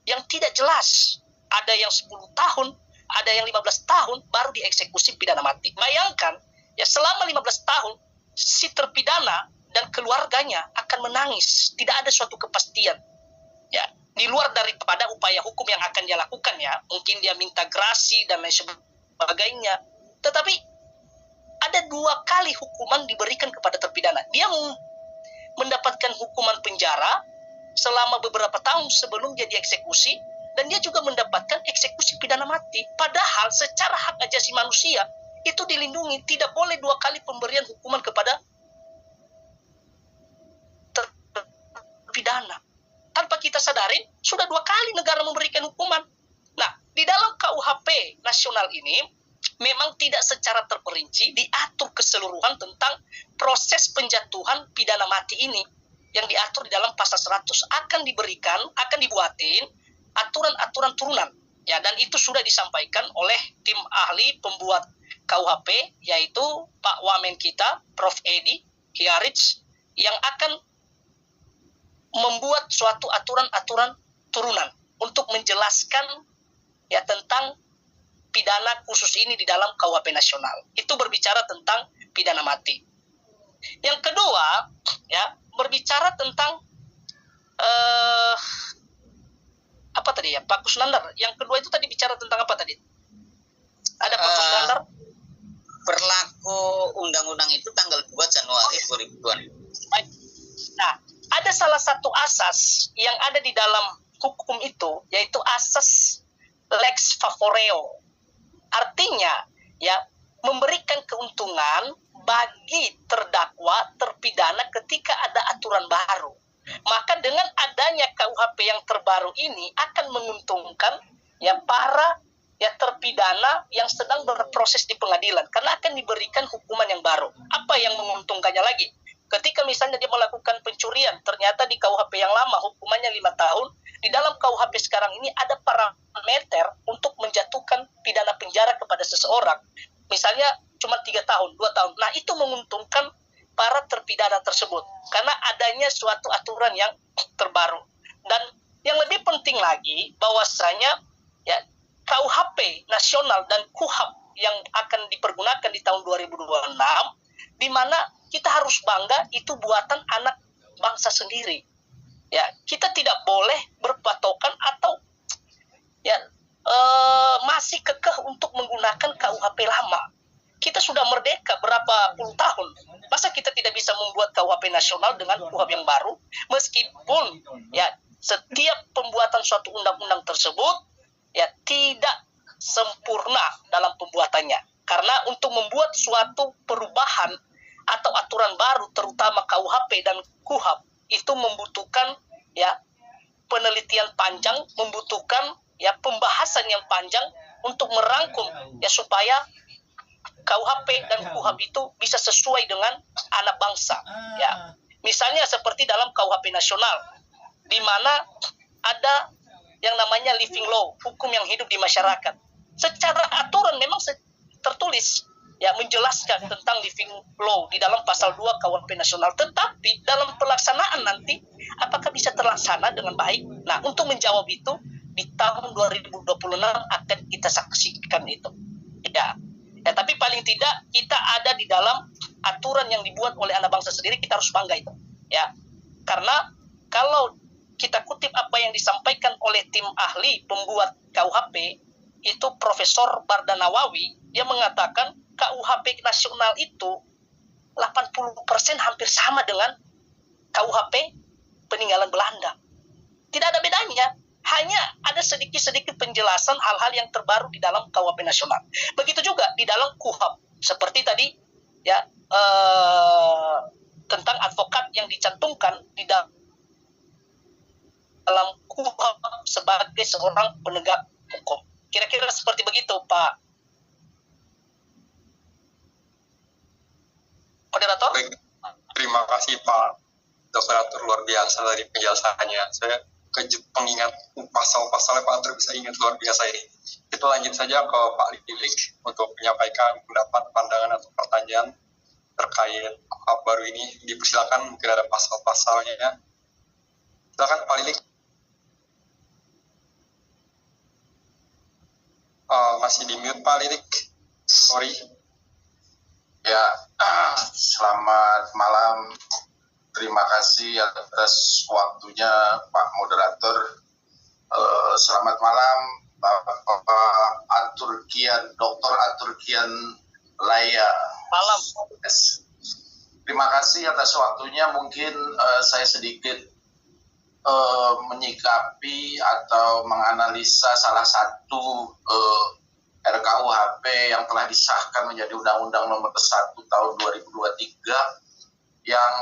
yang tidak jelas. Ada yang 10 tahun, ada yang 15 tahun baru dieksekusi pidana mati. Bayangkan, ya, selama 15 tahun si terpidana dan keluarganya akan menangis. Tidak ada suatu kepastian. Ya, di luar daripada upaya hukum yang akan dia lakukan, ya. Mungkin dia minta grasi dan lain sebagainya. Tetapi ada 2 kali hukuman diberikan kepada terpidana. Dia mendapatkan hukuman penjara selama beberapa tahun sebelum dia dieksekusi, dan dia juga mendapatkan eksekusi pidana mati. Padahal secara hak asasi manusia itu dilindungi, tidak boleh 2 kali pemberian hukuman kepada terpidana. Tanpa kita sadarin, sudah 2 kali negara memberikan hukuman. Nah, di dalam KUHP nasional ini memang tidak secara terperinci diatur keseluruhan tentang proses penjatuhan pidana mati ini yang diatur di dalam pasal 100. Akan dibuatin aturan-aturan turunan, ya, dan itu sudah disampaikan oleh tim ahli pembuat KUHP, yaitu Pak Wamen kita, Prof. Edi Hiarits, yang akan membuat suatu aturan-aturan turunan untuk menjelaskan, ya, tentang pidana khusus ini di dalam KUHP nasional. Itu berbicara tentang pidana mati. Yang kedua, ya, berbicara tentang apa tadi, ya, Pak Kusnandar? Yang kedua itu tadi bicara tentang apa tadi? Ada Pak Kusnandar? Berlaku undang-undang itu tanggal 2 Januari 2020. Nah, ada salah satu asas yang ada di dalam hukum itu, yaitu asas lex favoreo. Artinya, ya, memberikan keuntungan bagi terdakwa, terpidana ketika ada aturan baru. Maka dengan adanya KUHP yang terbaru ini akan menguntungkan, ya, para, ya, terpidana yang sedang berproses di pengadilan, karena akan diberikan hukuman yang baru. Apa yang menguntungkannya lagi? Ketika misalnya dia melakukan pencurian, ternyata di KUHP yang lama hukumannya 5 tahun, di dalam KUHP sekarang ini ada parameter untuk menjatuhkan pidana penjara kepada seseorang. Misalnya cuma 3 tahun, 2 tahun. Nah, itu menguntungkan para terpidana tersebut karena adanya suatu aturan yang terbaru. Dan yang lebih penting lagi bahwasanya, ya, KUHP nasional dan KUHAP yang akan dipergunakan di tahun 2026, di mana kita harus bangga itu buatan anak bangsa sendiri. Ya, kita tidak boleh berpatokan atau, ya, masih kekeh untuk menggunakan KUHP lama. Kita sudah merdeka berapa puluh tahun. Masa kita tidak bisa membuat KUHP nasional dengan KUHP yang baru? Meskipun, ya, setiap pembuatan suatu undang-undang tersebut, ya, tidak sempurna dalam pembuatannya. Karena untuk membuat suatu perubahan atau aturan baru, terutama KUHP dan KUHAP, itu membutuhkan, ya, penelitian panjang, membutuhkan, ya, pembahasan yang panjang untuk merangkum, ya, supaya KUHP dan KUHAP itu bisa sesuai dengan anak bangsa. Ya, misalnya seperti dalam KUHP nasional, di mana ada yang namanya living law, hukum yang hidup di masyarakat. Secara aturan memang tertulis, ya, menjelaskan tentang living law di dalam pasal 2 KUHP nasional. Tetapi dalam pelaksanaan nanti, apakah bisa terlaksana dengan baik? Nah, untuk menjawab itu, di tahun 2026 akan kita saksikan itu. Ya, Ya, tapi paling tidak kita ada di dalam aturan yang dibuat oleh anak bangsa sendiri, kita harus bangga itu. Ya, karena kalau kita kutip apa yang disampaikan oleh tim ahli pembuat KUHP, itu Profesor Barda Nawawi, dia mengatakan KUHP nasional itu 80% hampir sama dengan KUHP peninggalan Belanda. Tidak ada bedanya, hanya ada sedikit-sedikit penjelasan hal-hal yang terbaru di dalam KUHP nasional. Begitu juga di dalam KUHP, seperti tadi ya, tentang advokat yang dicantumkan di dalam KUHP sebagai seorang penegak hukum. Kira-kira seperti begitu, Pak Moderator. Baik, terima kasih Pak Dr. Atur, luar biasa dari penjelasannya. Saya kejut pengingat pasal-pasalnya Pak Atur bisa ingat, luar biasa ini. Kita lanjut saja ke Pak Lilik untuk menyampaikan pendapat, pandangan atau pertanyaan terkait KUHP baru ini. Dipersilakan, mungkin ada pasal-pasalnya. Silakan Pak Lilik. Masih di mute Pak Lilik, sorry. Ya, selamat malam. Terima kasih atas waktunya Pak Moderator. Selamat malam Bapak Aturkian, Dr. Aturkian Laya. Malam. Terima kasih atas waktunya. Mungkin saya sedikit menyikapi atau menganalisa salah satu RKUHP yang telah disahkan menjadi Undang-Undang Nomor 1 Tahun 2023 yang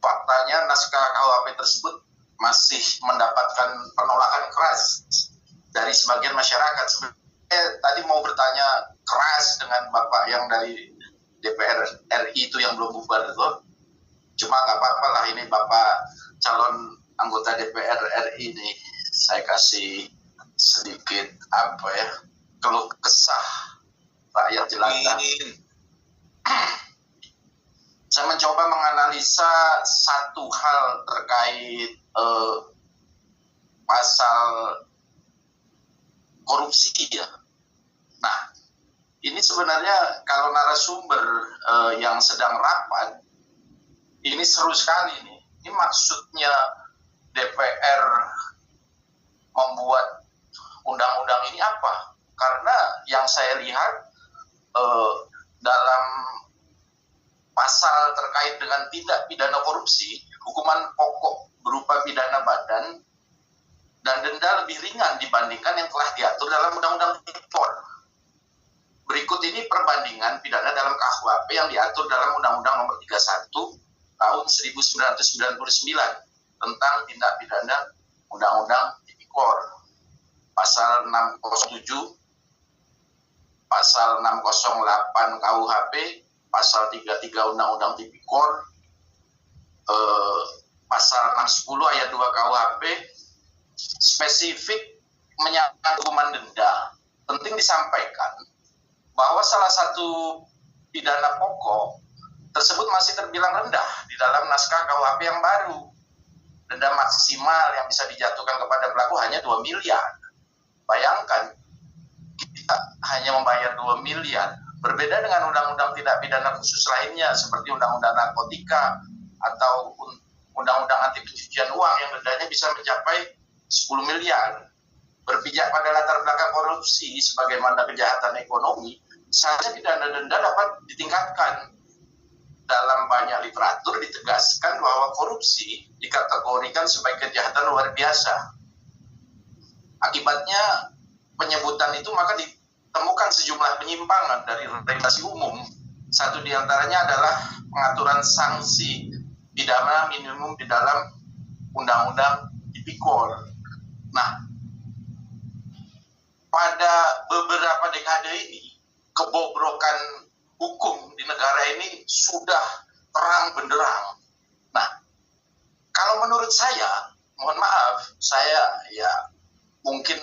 faktanya naskah KUHP tersebut masih mendapatkan penolakan keras dari sebagian masyarakat. Sebenarnya tadi mau bertanya keras dengan Bapak yang dari DPR RI itu yang belum bubar itu, cuma nggak apa-apa lah, ini Bapak calon anggota DPR RI ini saya kasih sedikit keluh kesah rakyat jelata. Saya mencoba menganalisa satu hal terkait pasal korupsi ya. Nah, ini sebenarnya kalau narasumber yang sedang rapat, ini seru sekali nih. Ini maksudnya DPR membuat undang-undang ini apa? Karena yang saya lihat dalam pasal terkait dengan tindak pidana korupsi, hukuman pokok berupa pidana badan dan denda lebih ringan dibandingkan yang telah diatur dalam Undang-Undang Tipikor. Berikut ini perbandingan pidana dalam KUHP yang diatur dalam Undang-Undang Nomor 31 Tahun 1999 tentang tindak pidana Undang-Undang Tipikor. Pasal 607, pasal 608 KUHP, pasal 33 Undang-Undang Tipikor, pasal 610 ayat 2 KUHP, spesifik menyangkut hukuman denda. Penting disampaikan bahwa salah satu pidana pokok tersebut masih terbilang rendah di dalam naskah KUHP yang baru. Denda maksimal yang bisa dijatuhkan kepada pelaku hanya 2 miliar. Bayangkan, kita hanya membayar 2 miliar. Berbeda dengan undang-undang tindak pidana khusus lainnya, seperti undang-undang narkotika atau undang-undang anti pencucian uang yang dendanya bisa mencapai 10 miliar. Berpijak pada latar belakang korupsi sebagaimana kejahatan ekonomi, saja pidana denda dapat ditingkatkan. Dalam banyak literatur ditegaskan bahwa korupsi dikategorikan sebagai kejahatan luar biasa. Akibatnya penyebutan itu maka ditemukan sejumlah penyimpangan dari regulasi umum. Satu diantaranya adalah pengaturan sanksi pidana minimum di dalam Undang-Undang Tipikor. Nah, pada beberapa dekade ini kebobrokan hukum di negara ini sudah terang benderang. Nah, kalau menurut saya, mohon maaf, saya ya mungkin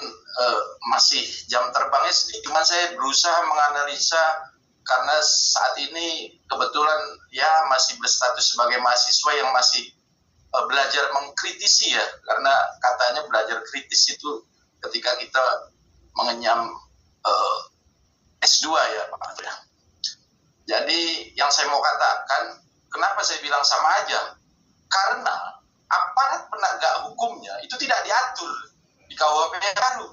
masih jam terbangnya sedikit, cuma saya berusaha menganalisa karena saat ini kebetulan ya masih berstatus sebagai mahasiswa yang masih belajar mengkritisi ya, karena katanya belajar kritis itu ketika kita mengenyam Pak. Jadi yang saya mau katakan, kenapa saya bilang sama aja? Karena aparat penegak hukumnya itu tidak diatur di KUHP yang baru.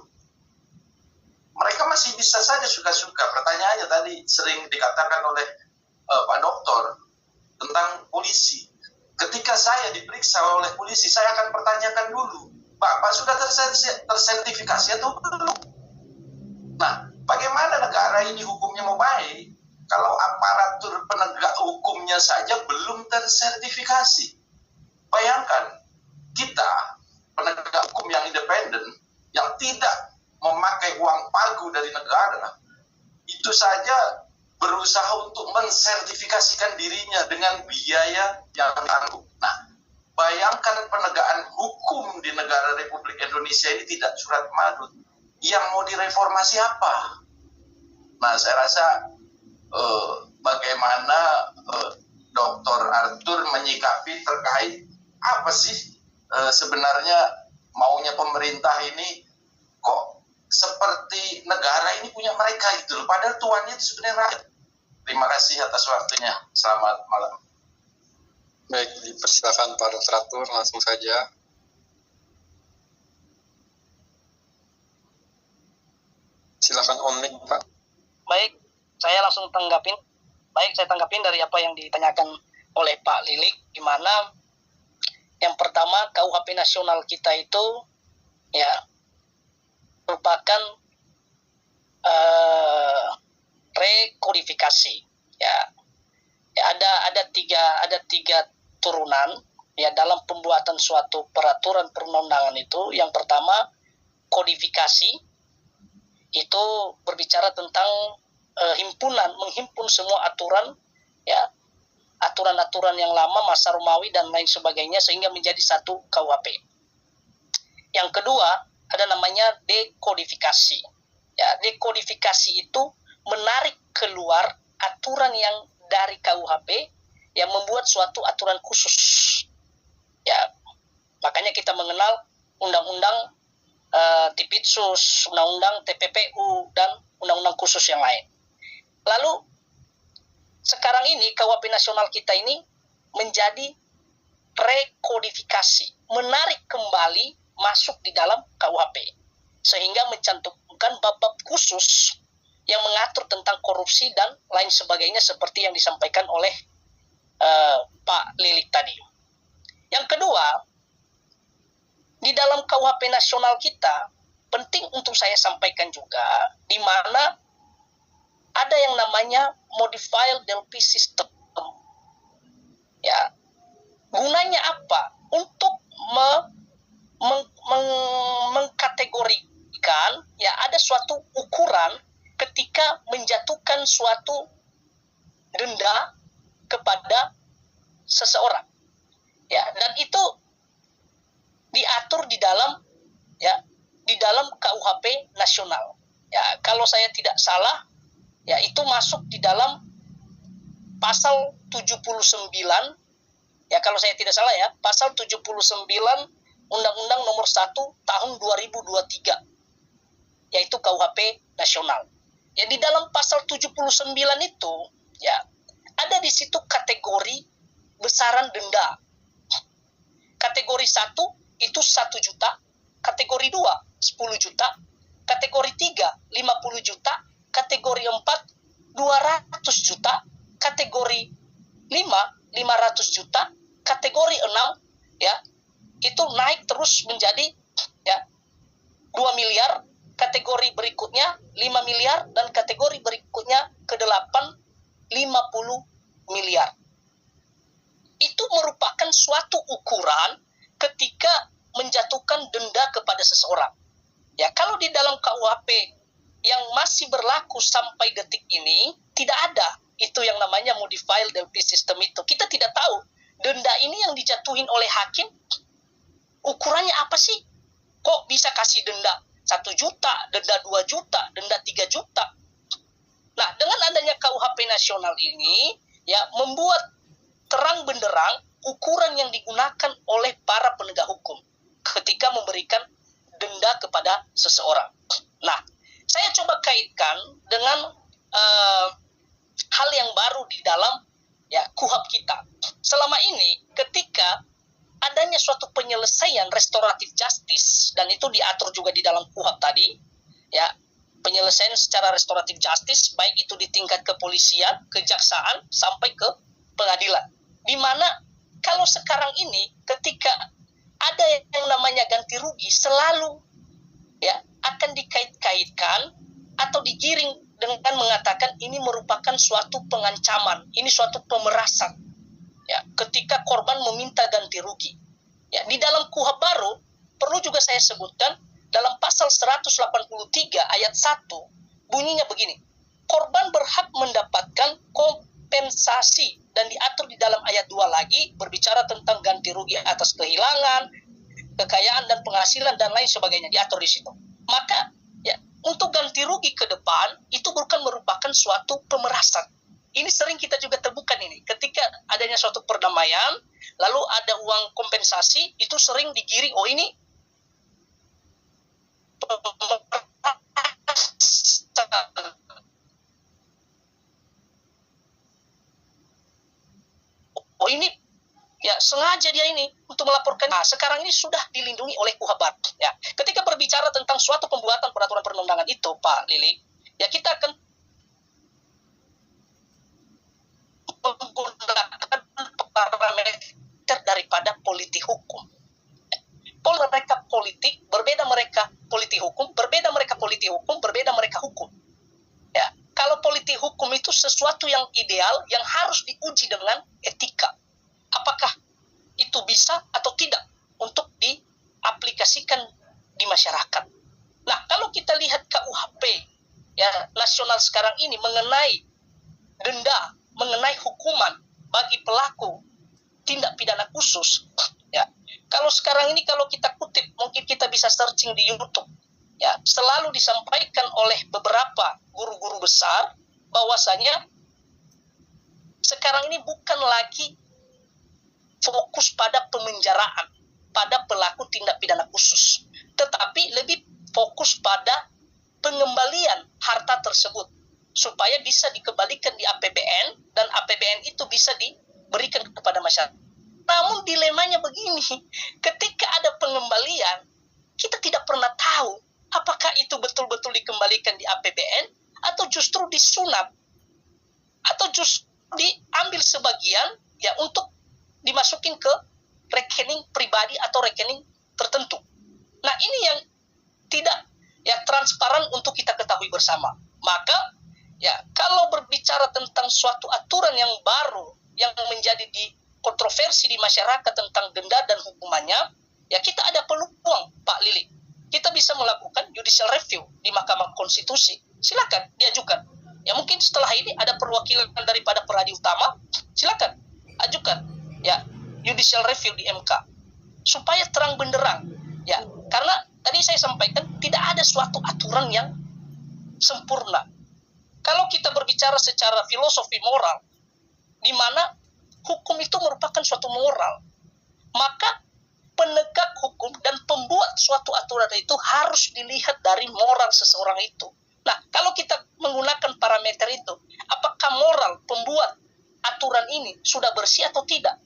Mereka masih bisa saja suka-suka. Pertanyaannya tadi sering dikatakan oleh Pak Doktor tentang polisi. Ketika saya diperiksa oleh polisi, saya akan pertanyakan dulu, Pak sudah tersertifikasi atau belum? Nah, bagaimana negara ini hukumnya mau baik kalau aparatur penegak hukumnya saja belum tersertifikasi? Bayangkan, kita penegak hukum yang independen, yang tidak memakai uang pagu dari negara, itu saja berusaha untuk mensertifikasikan dirinya dengan biaya yang tanggung. Nah, bayangkan penegakan hukum di negara Republik Indonesia ini tidak surat madut. Yang mau direformasi apa? Nah, saya rasa bagaimana Dr. Arthur menyikapi terkait apa sih sebenarnya maunya pemerintah ini, kok seperti negara ini punya mereka gitu loh, padahal tuannya itu sebenarnya rakyat. Terima kasih atas waktunya. Selamat malam. Baik, dipersilakan Pak Dr. Arthur, langsung saja. Silakan on mic, Pak. Baik, saya langsung tanggapin. Baik, saya tanggapin dari apa yang ditanyakan oleh Pak Lilik, di mana yang pertama KUHP nasional kita itu ya merupakan rekodifikasi. Ya ada tiga turunan ya dalam pembuatan suatu peraturan perundang-undangan itu. Yang pertama, kodifikasi itu berbicara tentang menghimpun semua aturan, ya aturan-aturan yang lama, masa Romawi dan lain sebagainya sehingga menjadi satu KUHP. Yang kedua ada namanya dekodifikasi. Ya, dekodifikasi itu menarik keluar aturan yang dari KUHP yang membuat suatu aturan khusus. Ya, makanya kita mengenal undang-undang Tipitsus, undang-undang TPPU dan undang-undang khusus yang lain. Lalu sekarang ini KUHP nasional kita ini menjadi rekodifikasi, menarik kembali masuk di dalam KUHP sehingga mencantumkan bab-bab khusus yang mengatur tentang korupsi dan lain sebagainya seperti yang disampaikan oleh Pak Lilik tadi. Yang kedua, di dalam KUHP nasional kita penting untuk saya sampaikan juga, di mana ada yang namanya modified DLP system. Ya, gunanya apa? Untuk mengkategorikan, ya ada suatu ukuran ketika menjatuhkan suatu denda kepada seseorang. Ya, dan itu diatur di dalam KUHP nasional. Ya, kalau saya tidak salah, ya itu masuk di dalam pasal 79, ya kalau saya tidak salah ya, pasal 79 Undang-Undang Nomor 1 Tahun 2023, yaitu KUHP nasional. Ya, di dalam pasal 79 itu, ya ada di situ kategori besaran denda. Kategori 1 itu 1 juta, kategori 2 10 juta, kategori 3 50 juta, kategori 4 200 juta, kategori 5 500 juta, kategori 6 ya itu naik terus menjadi ya 2 miliar, kategori berikutnya 5 miliar, dan kategori berikutnya ke-8 50 miliar. Itu merupakan suatu ukuran ketika menjatuhkan denda kepada seseorang. Ya, kalau di dalam KUHP yang masih berlaku sampai detik ini tidak ada itu yang namanya modified DLP system itu. Kita tidak tahu denda ini yang dijatuhin oleh hakim ukurannya apa sih? Kok bisa kasih denda 1 juta, denda 2 juta, denda 3 juta? Nah, dengan adanya KUHP nasional ini ya membuat terang benderang ukuran yang digunakan oleh para penegak hukum ketika memberikan denda kepada seseorang. Nah, saya coba kaitkan dengan hal yang baru di dalam ya KUHP kita. Selama ini ketika adanya suatu penyelesaian restoratif justice, dan itu diatur juga di dalam KUHP tadi, ya, penyelesaian secara restoratif justice, baik itu di tingkat kepolisian, kejaksaan, sampai ke pengadilan. Di mana kalau sekarang ini ketika ada yang namanya ganti rugi, selalu ya akan dikait-kaitkan atau digiring dengan mengatakan ini merupakan suatu pengancaman, ini suatu pemerasan. Ya, ketika korban meminta ganti rugi. Ya, di dalam KUHP baru perlu juga saya sebutkan dalam pasal 183 ayat 1 bunyinya begini. Korban berhak mendapatkan kompensasi, dan diatur di dalam ayat 2 lagi berbicara tentang ganti rugi atas kehilangan, kekayaan dan penghasilan dan lain sebagainya, diatur di situ. Maka ya untuk ganti rugi ke depan itu bukan merupakan suatu pemerasan. Ini sering kita juga temukan ini. Ketika adanya suatu perdamaian, lalu ada uang kompensasi, itu sering digiring, oh ini oh ini ya sengaja dia ini untuk melaporkan. Nah, sekarang ini sudah dilindungi oleh KUHP. Ya, ketika berbicara tentang suatu pembuatan peraturan perundang-undangan itu, Pak Lili, ya kita akan menggunakan parameter daripada politik hukum. Mereka politik, berbeda mereka politik hukum, berbeda mereka politik hukum, berbeda mereka hukum. Ya, kalau politik hukum itu sesuatu yang ideal, yang harus diuji dengan etika. Apakah itu bisa atau tidak untuk diaplikasikan di masyarakat. Nah, kalau kita lihat KUHP ya nasional sekarang ini mengenai denda, mengenai hukuman bagi pelaku tindak pidana khusus, ya. Kalau sekarang ini kalau kita kutip, mungkin kita bisa searching di YouTube, ya, selalu disampaikan oleh beberapa guru-guru besar bahwasanya sekarang ini bukan lagi fokus pada pemenjaraan pada pelaku tindak pidana khusus, tetapi lebih fokus pada pengembalian harta tersebut supaya bisa dikembalikan di APBN, dan APBN itu bisa diberikan kepada masyarakat. Namun dilemanya begini, ketika ada pengembalian, kita tidak pernah tahu apakah itu betul-betul dikembalikan di APBN atau justru disunat, atau justru diambil sebagian ya untuk dimasukin ke rekening pribadi atau rekening tertentu. Nah, ini yang tidak ya transparan untuk kita ketahui bersama. Maka ya kalau berbicara tentang suatu aturan yang baru yang menjadi kontroversi di masyarakat tentang denda dan hukumannya, ya kita ada peluang, Pak Lili. Kita bisa melakukan judicial review di Mahkamah Konstitusi. Silakan diajukan. Ya mungkin setelah ini ada perwakilan daripada peradi utama, silakan ajukan ya judicial review di MK supaya terang benderang. Ya, karena tadi saya sampaikan tidak ada suatu aturan yang sempurna. Kalau kita berbicara secara filosofi moral, di mana hukum itu merupakan suatu moral, maka penegak hukum dan pembuat suatu aturan itu harus dilihat dari moral seseorang itu. Nah, kalau kita menggunakan parameter itu, apakah moral pembuat aturan ini sudah bersih atau tidak?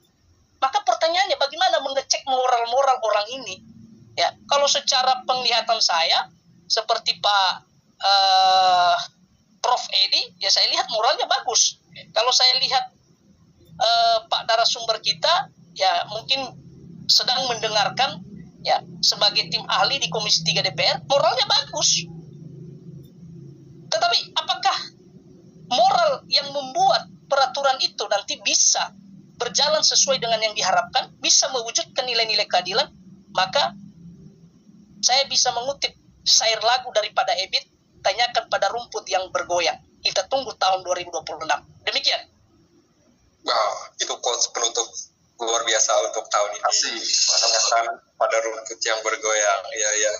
Maka pertanyaannya bagaimana mengecek moral-moral orang ini? Ya, kalau secara penglihatan saya, seperti Pak Prof. Edi, ya saya lihat moralnya bagus. Kalau saya lihat Pak narasumber kita, ya mungkin sedang mendengarkan ya sebagai tim ahli di Komisi 3 DPR, moralnya bagus. Tetapi apakah moral yang membuat peraturan itu nanti bisa berjalan sesuai dengan yang diharapkan, bisa mewujudkan nilai-nilai keadilan? Maka saya bisa mengutip syair lagu daripada Ebit, tanyakan pada rumput yang bergoyang. Kita tunggu tahun 2026. Demikian. Wow, itu quotes penutup luar biasa untuk tahun ini. Tanyakan pada rumput yang bergoyang. Ya.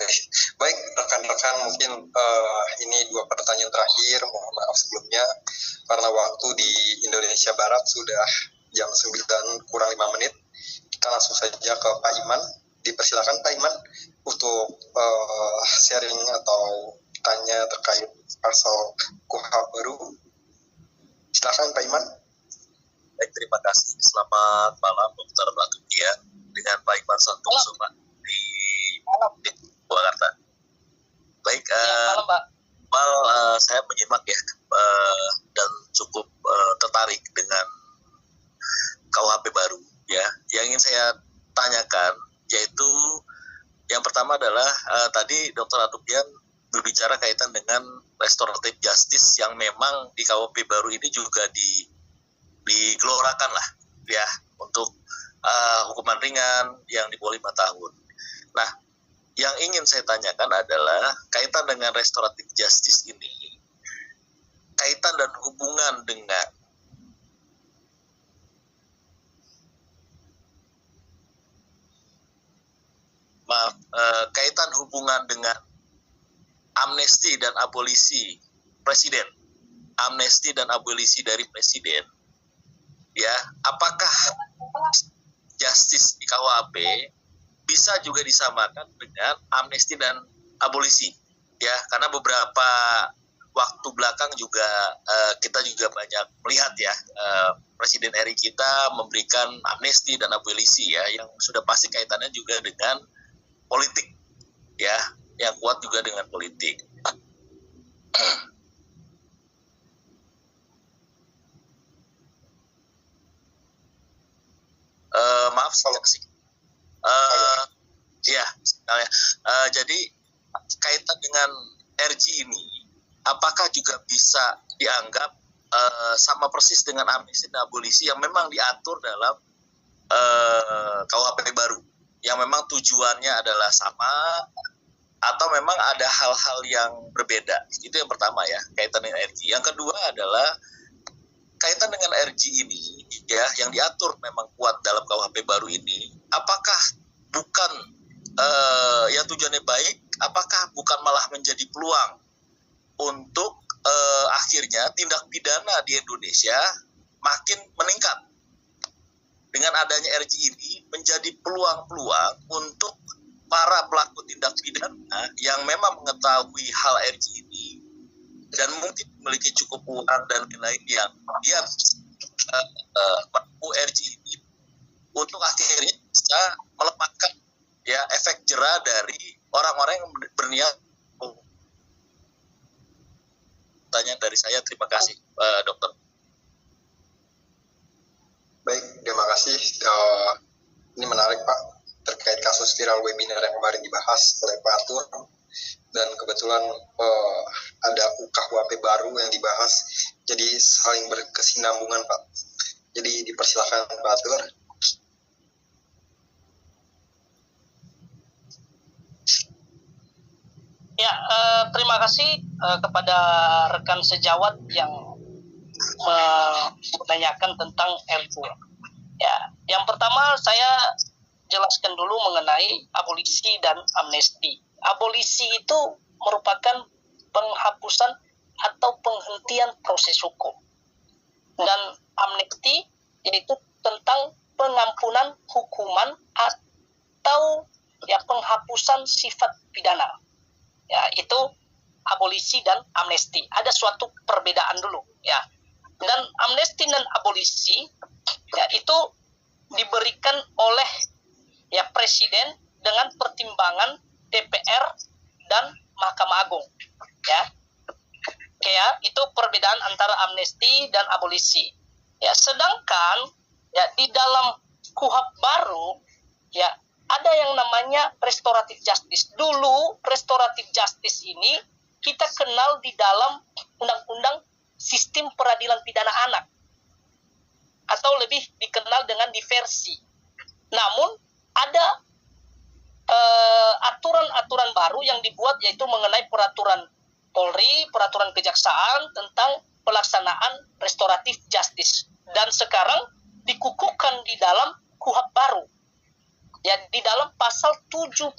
Baik, rekan-rekan, mungkin ini 2 pertanyaan terakhir. Mohon maaf sebelumnya, karena waktu di Indonesia Barat sudah jam 9 kurang 5 menit. Kita langsung saja ke Pak Iman. Dipersilakan Pak Iman untuk sharing atau tanya terkait pasal KUHP baru menyimak ya, dan cukup tertarik dengan KUHP baru ya. Yang ingin saya tanyakan yaitu yang pertama adalah tadi Dr. Atupian berbicara kaitan dengan restoratif justice yang memang di KUHP baru ini juga digelorakan lah ya, untuk hukuman ringan yang di bawah 5 tahun. Nah, yang ingin saya tanyakan adalah kaitan dengan restoratif justice ini, kaitan dan hubungan dengan kaitan hubungan dengan amnesti dan abolisi presiden, amnesti dan abolisi dari presiden, ya, apakah justice di KUHP bisa juga disamakan dengan amnesti dan abolisi, ya, karena beberapa waktu belakang juga kita juga banyak melihat ya, Presiden RI kita memberikan amnesti dan abolisi ya, yang sudah pasti kaitannya juga dengan politik ya, yang kuat juga dengan politik. Maaf sih. Ya, jadi kaitan dengan RG ini, apakah juga bisa dianggap sama persis dengan amnesti dan abolisi yang memang diatur dalam KUHP baru, yang memang tujuannya adalah sama, atau memang ada hal-hal yang berbeda? Itu yang pertama ya, kaitan dengan RG. Yang kedua adalah kaitan dengan RG ini ya, yang diatur memang kuat dalam KUHP baru ini, apakah bukan yang tujuannya baik, apakah bukan malah menjadi peluang untuk akhirnya tindak pidana di Indonesia makin meningkat? Dengan adanya RG ini menjadi peluang-peluang untuk para pelaku tindak pidana yang memang mengetahui hal RG ini dan mungkin memiliki cukup uang dan lain-lain yang dia mampu RG ini untuk akhirnya bisa melepaskan ya efek jera dari orang-orang yang berniat. Tanya dari saya, terima kasih dokter. Baik, terima kasih. Ini menarik Pak, terkait kasus viral webinar yang kemarin dibahas oleh Pak Atur, dan kebetulan ada KUHP baru yang dibahas, jadi saling berkesinambungan Pak. Jadi dipersilakan Pak Atur. Ya, terima kasih kepada rekan sejawat yang menanyakan tentang RG. Ya, yang pertama saya jelaskan dulu mengenai abolisi dan amnesti. Abolisi itu merupakan penghapusan atau penghentian proses hukum. Dan amnesti yaitu tentang pengampunan hukuman atau ya penghapusan sifat pidana. Ya, itu abolisi dan amnesti. Ada suatu perbedaan dulu ya. Dan amnesti dan abolisi ya itu diberikan oleh ya presiden dengan pertimbangan DPR dan Mahkamah Agung ya. Kayak itu perbedaan antara amnesti dan abolisi. Ya, sedangkan ya di dalam KUHP baru ya ada yang namanya restoratif justice. Dulu restoratif justice ini kita kenal di dalam undang-undang sistem peradilan pidana anak, atau lebih dikenal dengan diversi. Namun ada aturan-aturan baru yang dibuat, yaitu mengenai peraturan Polri, peraturan kejaksaan tentang pelaksanaan restoratif justice, dan sekarang dikukuhkan di dalam KUHP baru ya, di dalam pasal 79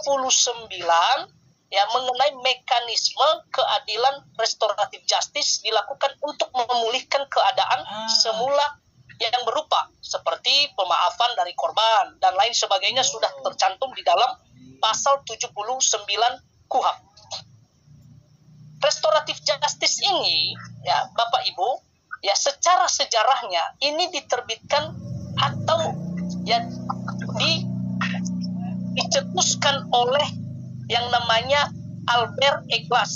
ya, mengenai mekanisme keadilan restoratif justice dilakukan untuk memulihkan keadaan semula yang berupa seperti pemaafan dari korban dan lain sebagainya, sudah tercantum di dalam pasal 79 KUHP. Restoratif justice ini ya Bapak Ibu ya, secara sejarahnya ini diterbitkan atau ya dicetuskan oleh yang namanya Albert Eglas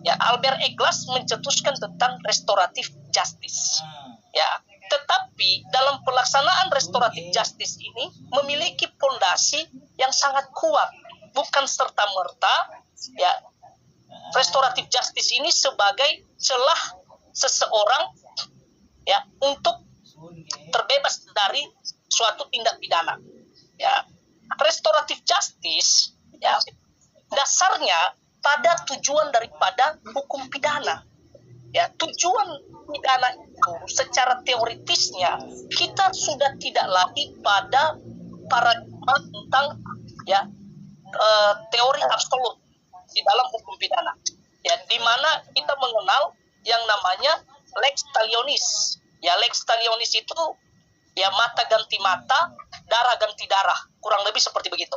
ya Albert Eglas mencetuskan tentang restoratif justice. Ya, tetapi dalam pelaksanaan restoratif justice ini memiliki fondasi yang sangat kuat, bukan serta-merta ya restoratif justice ini sebagai celah seseorang ya untuk terbebas dari suatu tindak pidana. Ya, restoratif justice ya dasarnya pada tujuan daripada hukum pidana. Ya, tujuan pidana itu secara teoritisnya kita sudah tidak lagi pada paradigma tentang ya teori absolut di dalam hukum pidana. Ya, di mana kita mengenal yang namanya lex talionis. Ya, lex talionis itu ya mata ganti mata, darah ganti darah, kurang lebih seperti begitu.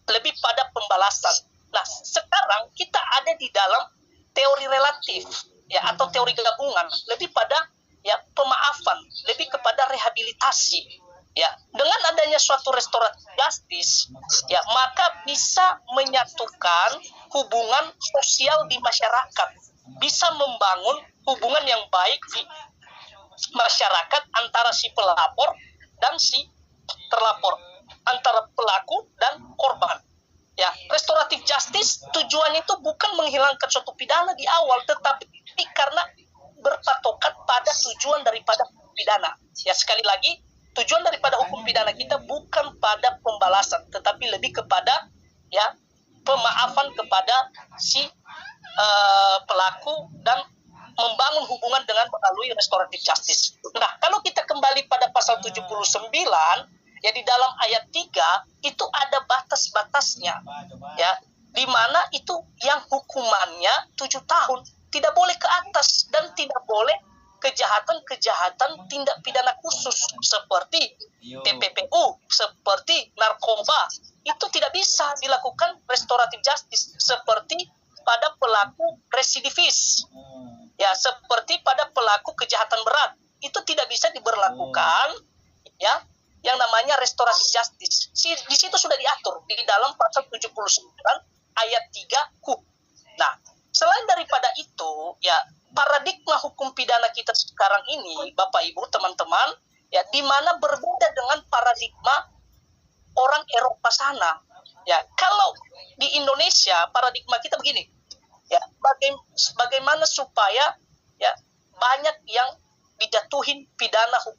Lebih pada pembalasan. Nah, sekarang kita ada di dalam teori relatif ya atau teori gabungan, lebih pada ya pemaafan, lebih kepada rehabilitasi. Ya, dengan adanya suatu restoratif justice, ya maka bisa menyatukan hubungan sosial di masyarakat, bisa membangun hubungan yang baik di masyarakat antara si pelapor dan si terlapor, antara pelaku dan korban. Ya, restoratif justice tujuannya itu bukan menghilangkan suatu pidana di awal, tetapi karena berpatokan pada tujuan daripada pidana. Ya, sekali lagi, tujuan daripada hukum pidana kita bukan pada pembalasan, tetapi lebih kepada ya pemaafan kepada si pelaku dan membangun hubungan dengan melalui restoratif justice. Nah, kalau kita kembali pada pasal 79, ya di dalam ayat 3 itu ada batas-batasnya. Ya, di mana itu yang hukumannya 7 tahun, tidak boleh ke atas dan tidak boleh kejahatan-kejahatan tindak pidana khusus seperti TPPU, seperti narkoba, itu tidak bisa dilakukan restoratif justice seperti pada pelaku residivis. Ya, seperti pada pelaku kejahatan berat, itu tidak bisa diberlakukan ya yang namanya restoratif justice. Di situ sudah diatur di dalam pasal 79 ayat 3 KUH. Nah, selain daripada itu, ya paradigma hukum pidana kita sekarang ini, Bapak Ibu, teman-teman, ya di mana berbeda dengan paradigma orang Eropa sana. Ya, kalau di Indonesia paradigma kita begini. Ya, bagaimana supaya ya banyak yang dijatuhin pidana hukum